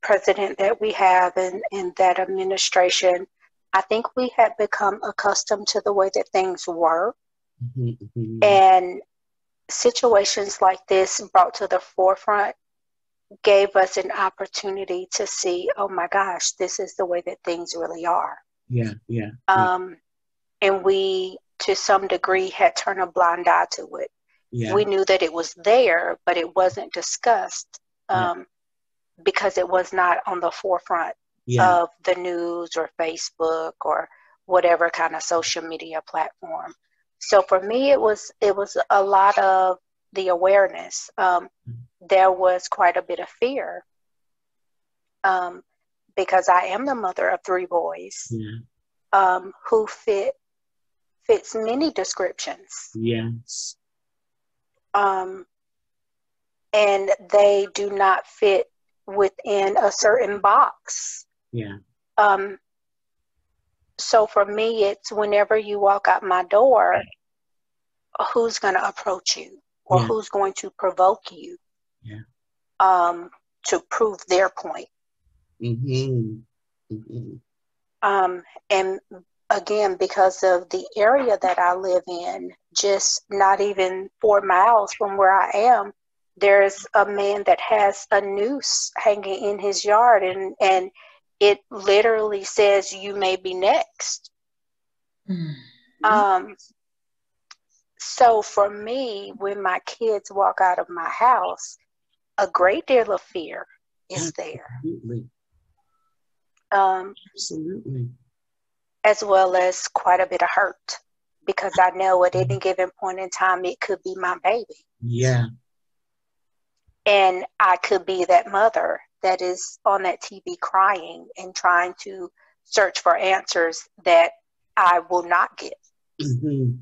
president that we have in that administration, I think we had become accustomed to the way that things were. Mm-hmm. And situations like this brought to the forefront gave us an opportunity to see, oh my gosh, this is the way that things really are. And we, to some degree, had turned a blind eye to it. We knew that it was there, but it wasn't discussed because it was not on the forefront of the news or Facebook or whatever kind of social media platform. So for me, it was a lot of the awareness. There was quite a bit of fear because I am the mother of 3 boys who fits many descriptions. Yes. And they do not fit within a certain box. Yeah. So for me, it's whenever you walk out my door, who's going to approach you or who's going to provoke you to prove their point. Mm-hmm. And again, because of the area that I live in, just not even 4 miles from where I am, there's a man that has a noose hanging in his yard, and it literally says, "You may be next." Mm-hmm. So for me, when my kids walk out of my house, a great deal of fear is there. Absolutely. As well as quite a bit of hurt, because I know at any given point in time, it could be my baby. Yeah. And I could be that mother that is on that TV crying and trying to search for answers that I will not get. Mm-hmm.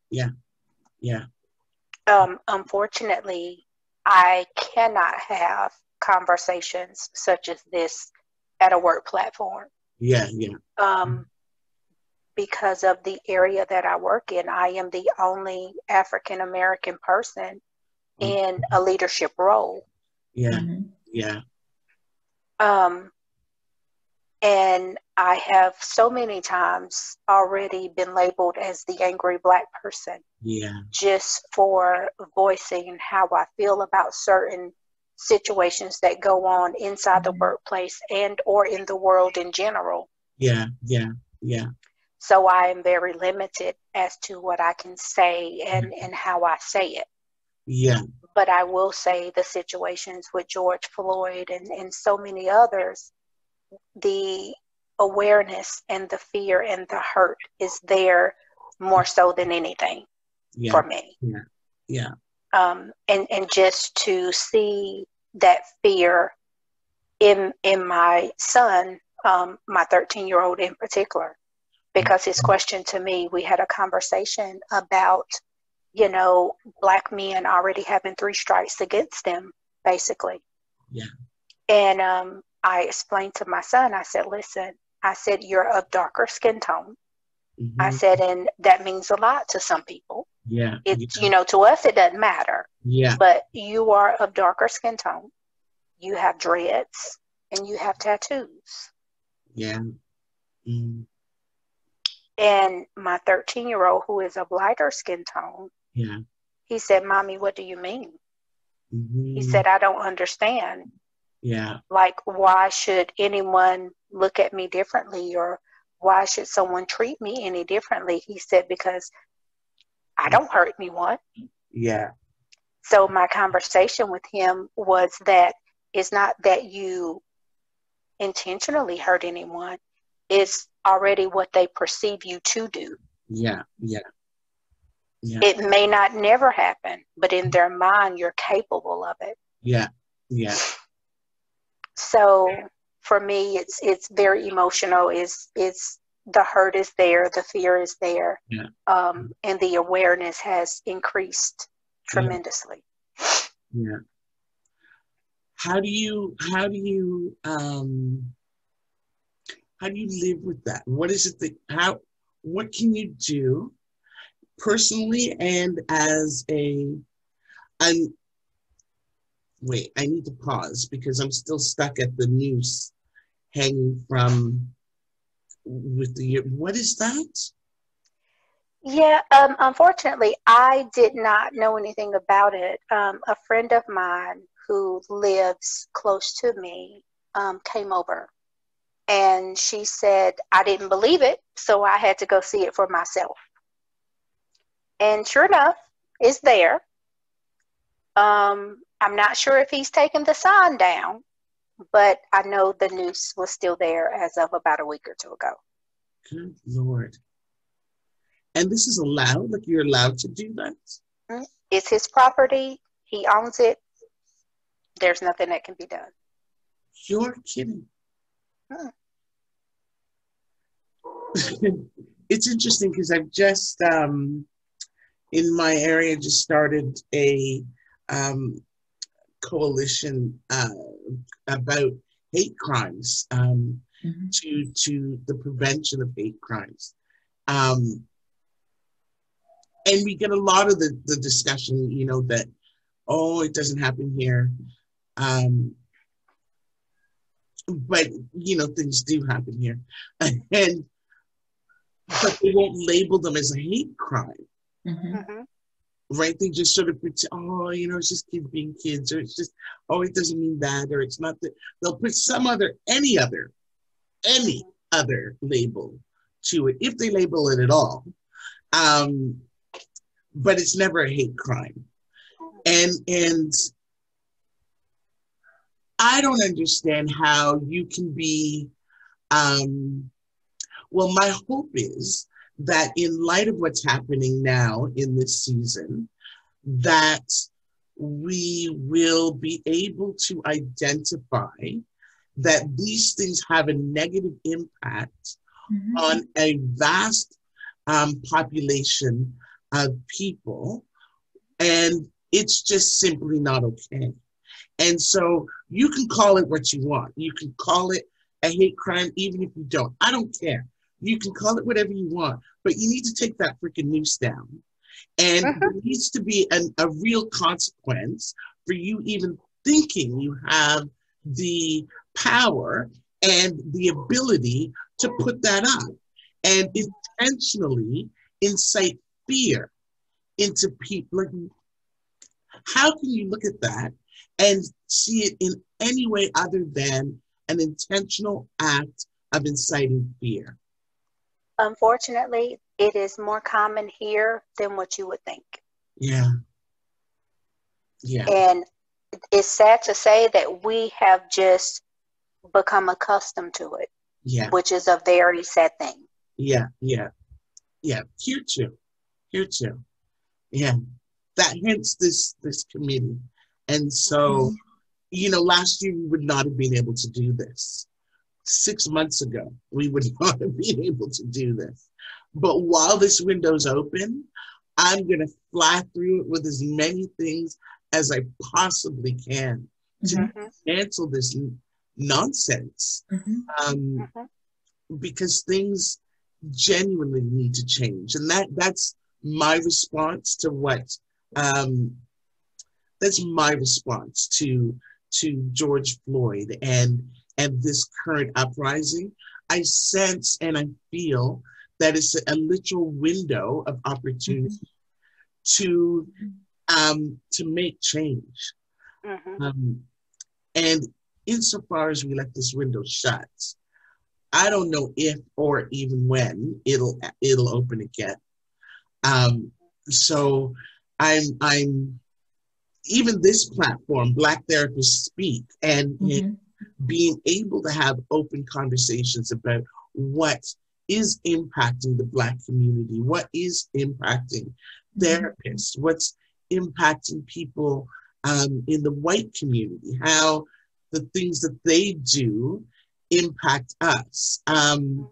Yeah. Unfortunately, I cannot have conversations such as this at a work platform. Yeah. because of the area that I work in, I am the only African American person in a leadership role. Yeah. Yeah. And I have so many times already been labeled as the angry Black person. Yeah. Just for voicing how I feel about certain situations that go on inside the workplace and or in the world in general. Yeah. Yeah. Yeah. So I am very limited as to what I can say and how I say it. Yeah. But I will say the situations with George Floyd and so many others, the awareness and the fear and the hurt is there more so than anything for me. Yeah. Yeah. And just to see that fear in my son, my 13-year-old in particular, because his question to me, we had a conversation about, you know, Black men already having 3 strikes against them, basically. Yeah. And I explained to my son, I said, listen, I said, you're of darker skin tone. I said, and that means a lot to some people. Yeah. You know, to us, it doesn't matter. Yeah. But you are of darker skin tone. You have dreads and you have tattoos. Yeah. And my 13-year-old, who is of lighter skin tone, he said, Mommy, what do you mean? He said, I don't understand. Yeah. Like, why should anyone look at me differently, or why should someone treat me any differently? He said, because I don't hurt anyone. Yeah. So my conversation with him was that it's not that you intentionally hurt anyone. It's already what they perceive you to do. Yeah. Yeah. Yeah. It may not never happen, but in their mind, you're capable of it. Yeah. Yeah. So for me, it's very emotional. It's the hurt is there, the fear is there, and the awareness has increased tremendously. Yeah. How do you live with that? What is it that what can you do personally and as wait, I need to pause because I'm still stuck at the noose hanging from what is that? Yeah, unfortunately, I did not know anything about it. A friend of mine who lives close to me came over, and she said, I didn't believe it, so I had to go see it for myself. And sure enough, it's there. I'm not sure if he's taken the sign down, but I know the noose was still there as of about a week or 2 ago. Good Lord. And this is allowed? Like you're allowed to do that? It's his property. He owns it. There's nothing that can be done. You're kidding. It's interesting because I've just, in my area, just started a coalition about hate crimes, to the prevention of hate crimes. And we get a lot of the discussion, you know, that, oh, it doesn't happen here. But, you know, things do happen here. But they won't label them as a hate crime. Right? They just sort of pretend, oh, you know, it's just kids being kids, or it's just, oh, it doesn't mean that, or it's not that. They'll put any other label to it, if they label it at all. But it's never a hate crime. And I don't understand how you can be, well, my hope is that in light of what's happening now in this season, that we will be able to identify that these things have a negative impact on a vast population of people, and it's just simply not okay. And so you can call it what you want. You can call it a hate crime, even if you don't. I don't care. You can call it whatever you want, but you need to take that freaking noose down. And there needs to be a real consequence for you even thinking you have the power and the ability to put that up and intentionally incite fear into people. Like, how can you look at that and see it in any way other than an intentional act of inciting fear? Unfortunately, it is more common here than what you would think. Yeah. Yeah. And it's sad to say that we have just become accustomed to it. Yeah. Which is a very sad thing. Yeah. Yeah. Yeah. Here too. Here too. Yeah. That hence this committee. And so, you know, last year we would not have been able to do this. 6 months ago, we would not have been able to do this. But while this window's open, I'm going to fly through it with as many things as I possibly can to cancel this nonsense. Because things genuinely need to change. And that's my response to what, that's my response to George Floyd and this current uprising. I sense and I feel that it's a literal window of opportunity to make change. And insofar as we let this window shut, I don't know if or even when it'll open again. So I'm even this platform, Black Therapists Speak, and being able to have open conversations about what is impacting the Black community, what is impacting therapists, what's impacting people in the white community, how the things that they do impact us, and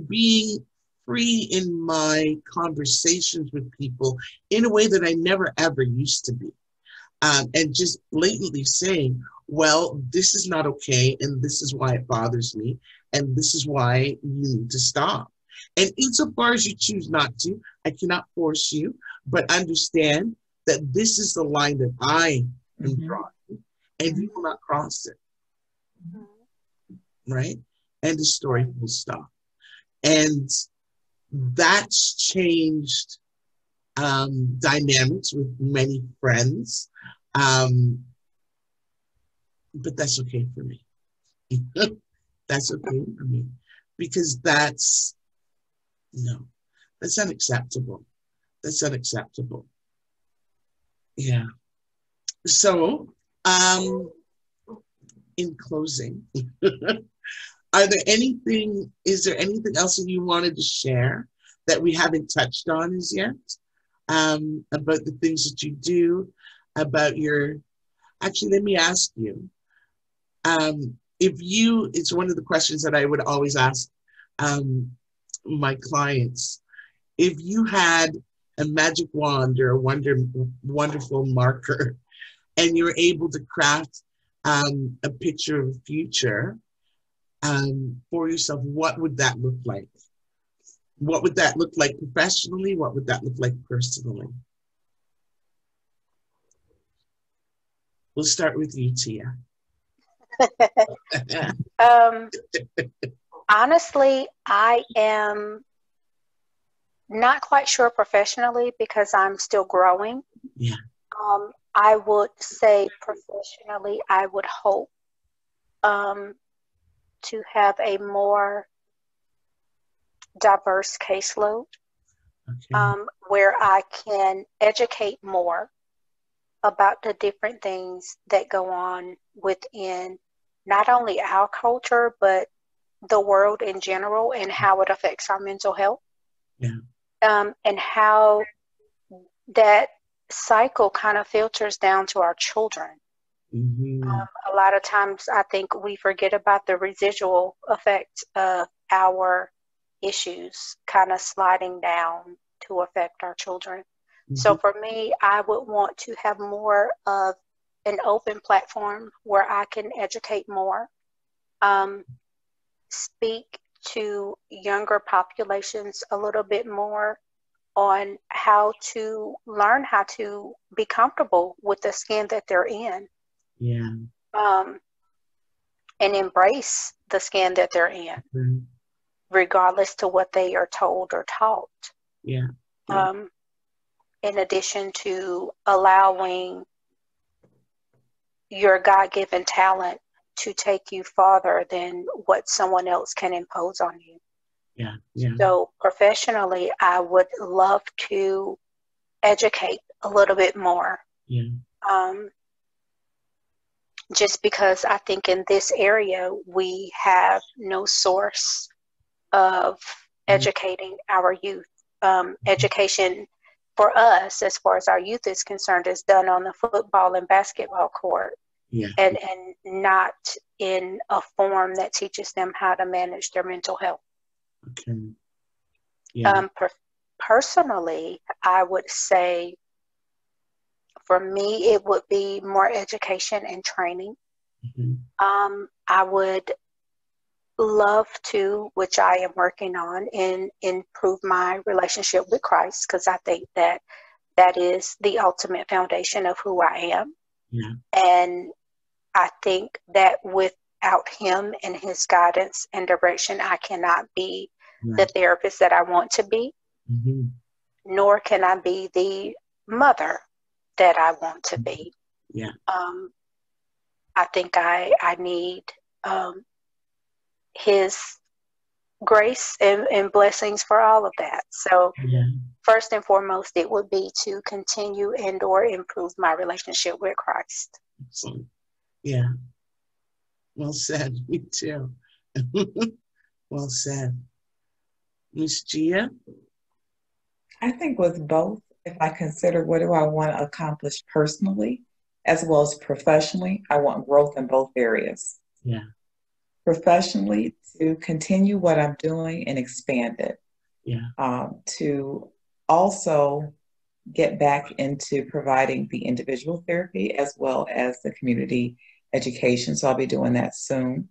being free in my conversations with people in a way that I never ever used to be, and just blatantly saying, well, this is not okay, and this is why it bothers me, and this is why you need to stop. And insofar as you choose not to, I cannot force you, but understand that this is the line that I am drawing, and you will not cross it. Right? And the story will stop. And that's changed dynamics with many friends. But that's okay for me. That's okay for me. Because that's unacceptable. That's unacceptable. Yeah. So, in closing, is there anything else that you wanted to share that we haven't touched on as yet? About the things that you do, about actually, let me ask you, it's one of the questions that I would always ask my clients. If you had a magic wand or a wonderful marker, and you're able to craft a picture of the future for yourself, what would that look like? What would that look like professionally? What would that look like personally? We'll start with you, Tia. Honestly, I am not quite sure professionally because I'm still growing. Yeah. I would say professionally, I would hope to have a more diverse caseload, where I can educate more about the different things that go on within not only our culture, but the world in general, and how it affects our mental health. Yeah. And how that cycle kind of filters down to our children. A lot of times I think we forget about the residual effect of our issues kind of sliding down to affect our children. So for me, I would want to have more of an open platform where I can educate more, speak to younger populations a little bit more on how to learn how to be comfortable with the skin that they're in. Yeah. And embrace the skin that they're in, Mm-hmm. regardless to what they are told or taught. Yeah. In addition to allowing your God-given talent to take you farther than what someone else can impose on you. Yeah. Yeah. So professionally, I would love to educate a little bit more. Yeah. Just because I think in this area, we have no source of educating our youth. Education for us, as far as our youth is concerned, is done on the football and basketball court. Yeah. And not in a form that teaches them how to manage their mental health. Okay. Yeah. Personally, I would say for me, it would be more education and training. Mm-hmm. I would love to, which I am working on, improve my relationship with Christ, because I think that is the ultimate foundation of who I am. Yeah. And I think that without him and his guidance and direction, I cannot be the therapist that I want to be, mm-hmm. nor can I be the mother that I want to be. Yeah. I think I need his grace and blessings for all of that. So first and foremost, it would be to continue and or improve my relationship with Christ. Excellent. Yeah. Well said. Me too. Well said. Miss Gia? I think with both, if I consider what do I want to accomplish personally as well as professionally, I want growth in both areas. Yeah. Professionally, to continue what I'm doing and expand it. Yeah. To also get back into providing the individual therapy as well as the community education. So I'll be doing that soon.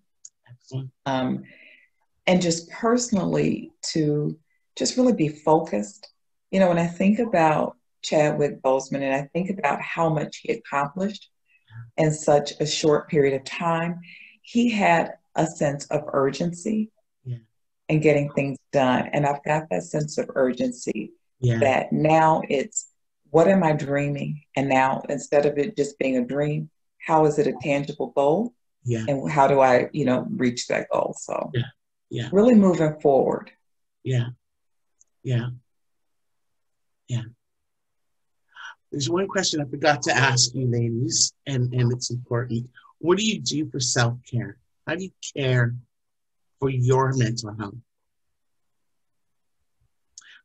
Excellent. And just personally to just really be focused. You know, when I think about Chadwick Boseman and I think about how much he accomplished in such a short period of time, he had a sense of urgency in getting things done. And I've got that sense of urgency that now it's, what am I dreaming? And now instead of it just being a dream, how is it a tangible goal? Yeah. And how do I, reach that goal? So really moving forward. Yeah. Yeah. Yeah. There's one question I forgot to ask you, ladies, and it's important. What do you do for self-care? How do you care for your mental health?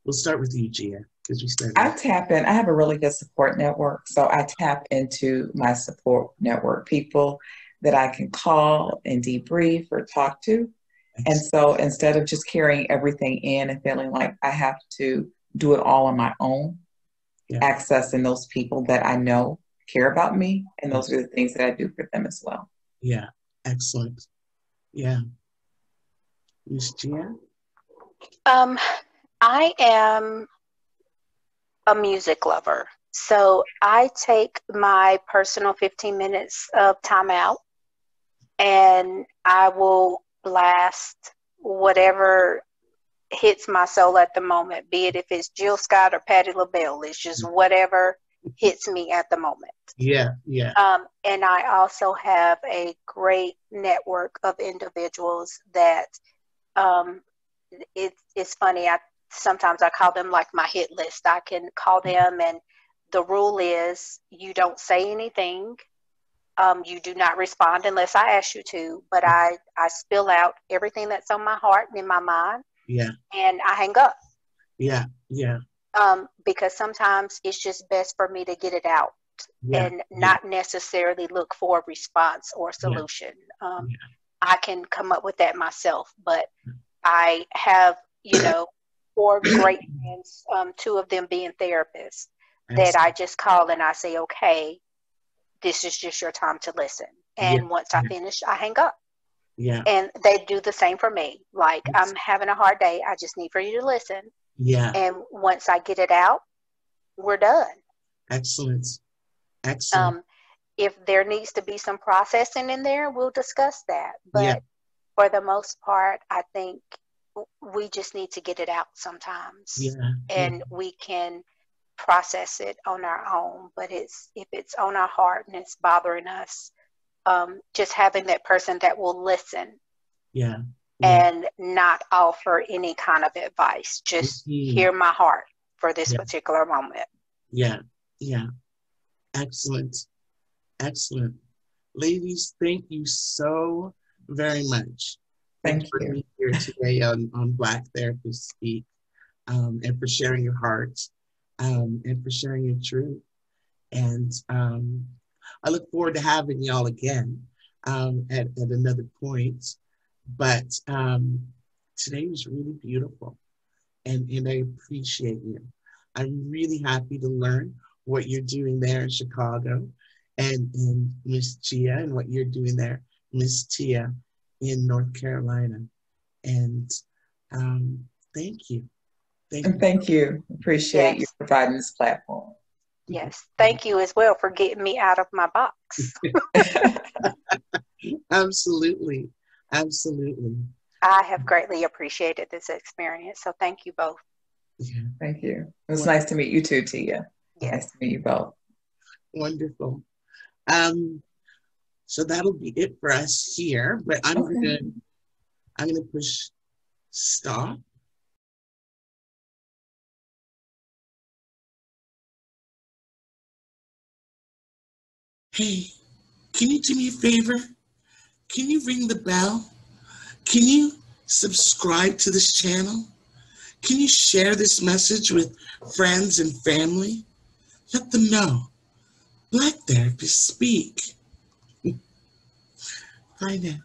We'll start with you, Gia, because we started. I tap in. I have a really good support network, so I tap into my support network, people that I can call and debrief or talk to. And so instead of just carrying everything in and feeling like I have to do it all on my own, accessing those people that I know care about me, and those are the things that I do for them as well. Yeah, excellent. Yeah. Ms. Gia? I am a music lover. So I take my personal 15 minutes of time out and I will blast whatever hits my soul at the moment, be it if it's Jill Scott or Patti LaBelle. It's just whatever hits me at the moment. Yeah, yeah. And I also have a great network of individuals that it's funny. Sometimes I call them like my hit list. I can call them, and the rule is you don't say anything. You do not respond unless I ask you to, but I spill out everything that's on my heart and in my mind. Yeah. And I hang up. Yeah, yeah. Because sometimes it's just best for me to get it out and not necessarily look for a response or solution. I can come up with that myself, but I have, 4 great friends, 2 of them being therapists, that I just call and I say, okay, this is just your time to listen. And once I finish, I hang up. Yeah. And they do the same for me. Like, I'm having a hard day. I just need for you to listen. Yeah. And once I get it out, we're done. Excellent. Excellent. If there needs to be some processing in there, we'll discuss that. Yeah. But for the most part, I think we just need to get it out sometimes. Yeah. And we can process it on our own. But if it's on our heart and it's bothering us, just having that person that will listen. Yeah. And not offer any kind of advice. Just hear my heart for this particular moment. Yeah. Yeah. Excellent. Excellent. Ladies, thank you so very much. Thank for you. being here today on Black Therapists Speak, and for sharing your hearts, and for sharing your truth. And I look forward to having y'all again at another point. But today was really beautiful, and I appreciate you. I'm really happy to learn what you're doing there in Chicago, and Miss Gia, and what you're doing there, Miss Tia, in North Carolina. And thank you. Thank you. Appreciate you providing this platform. Yes. Thank you as well for getting me out of my box. Absolutely. Absolutely. I have greatly appreciated this experience. So thank you both. Yeah. Thank you. It was nice to meet you too, Tia. Yes. Nice to meet you both. Wonderful. So that'll be it for us here, but I'm gonna push stop. Hey, can you do me a favor? Can you ring the bell? Can you subscribe to this channel? Can you share this message with friends and family? Let them know. Black Therapists Speak. Bye now.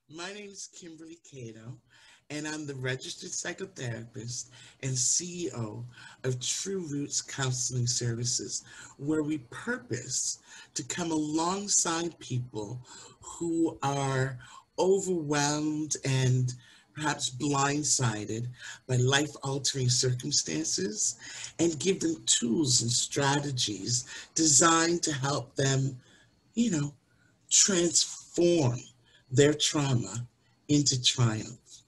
My name is Kimberly Cato, and I'm the registered psychotherapist and CEO of True Roots Counseling Services, where we purpose to come alongside people who are overwhelmed and perhaps blindsided by life-altering circumstances, and give them tools and strategies designed to help them, transform their trauma into triumph.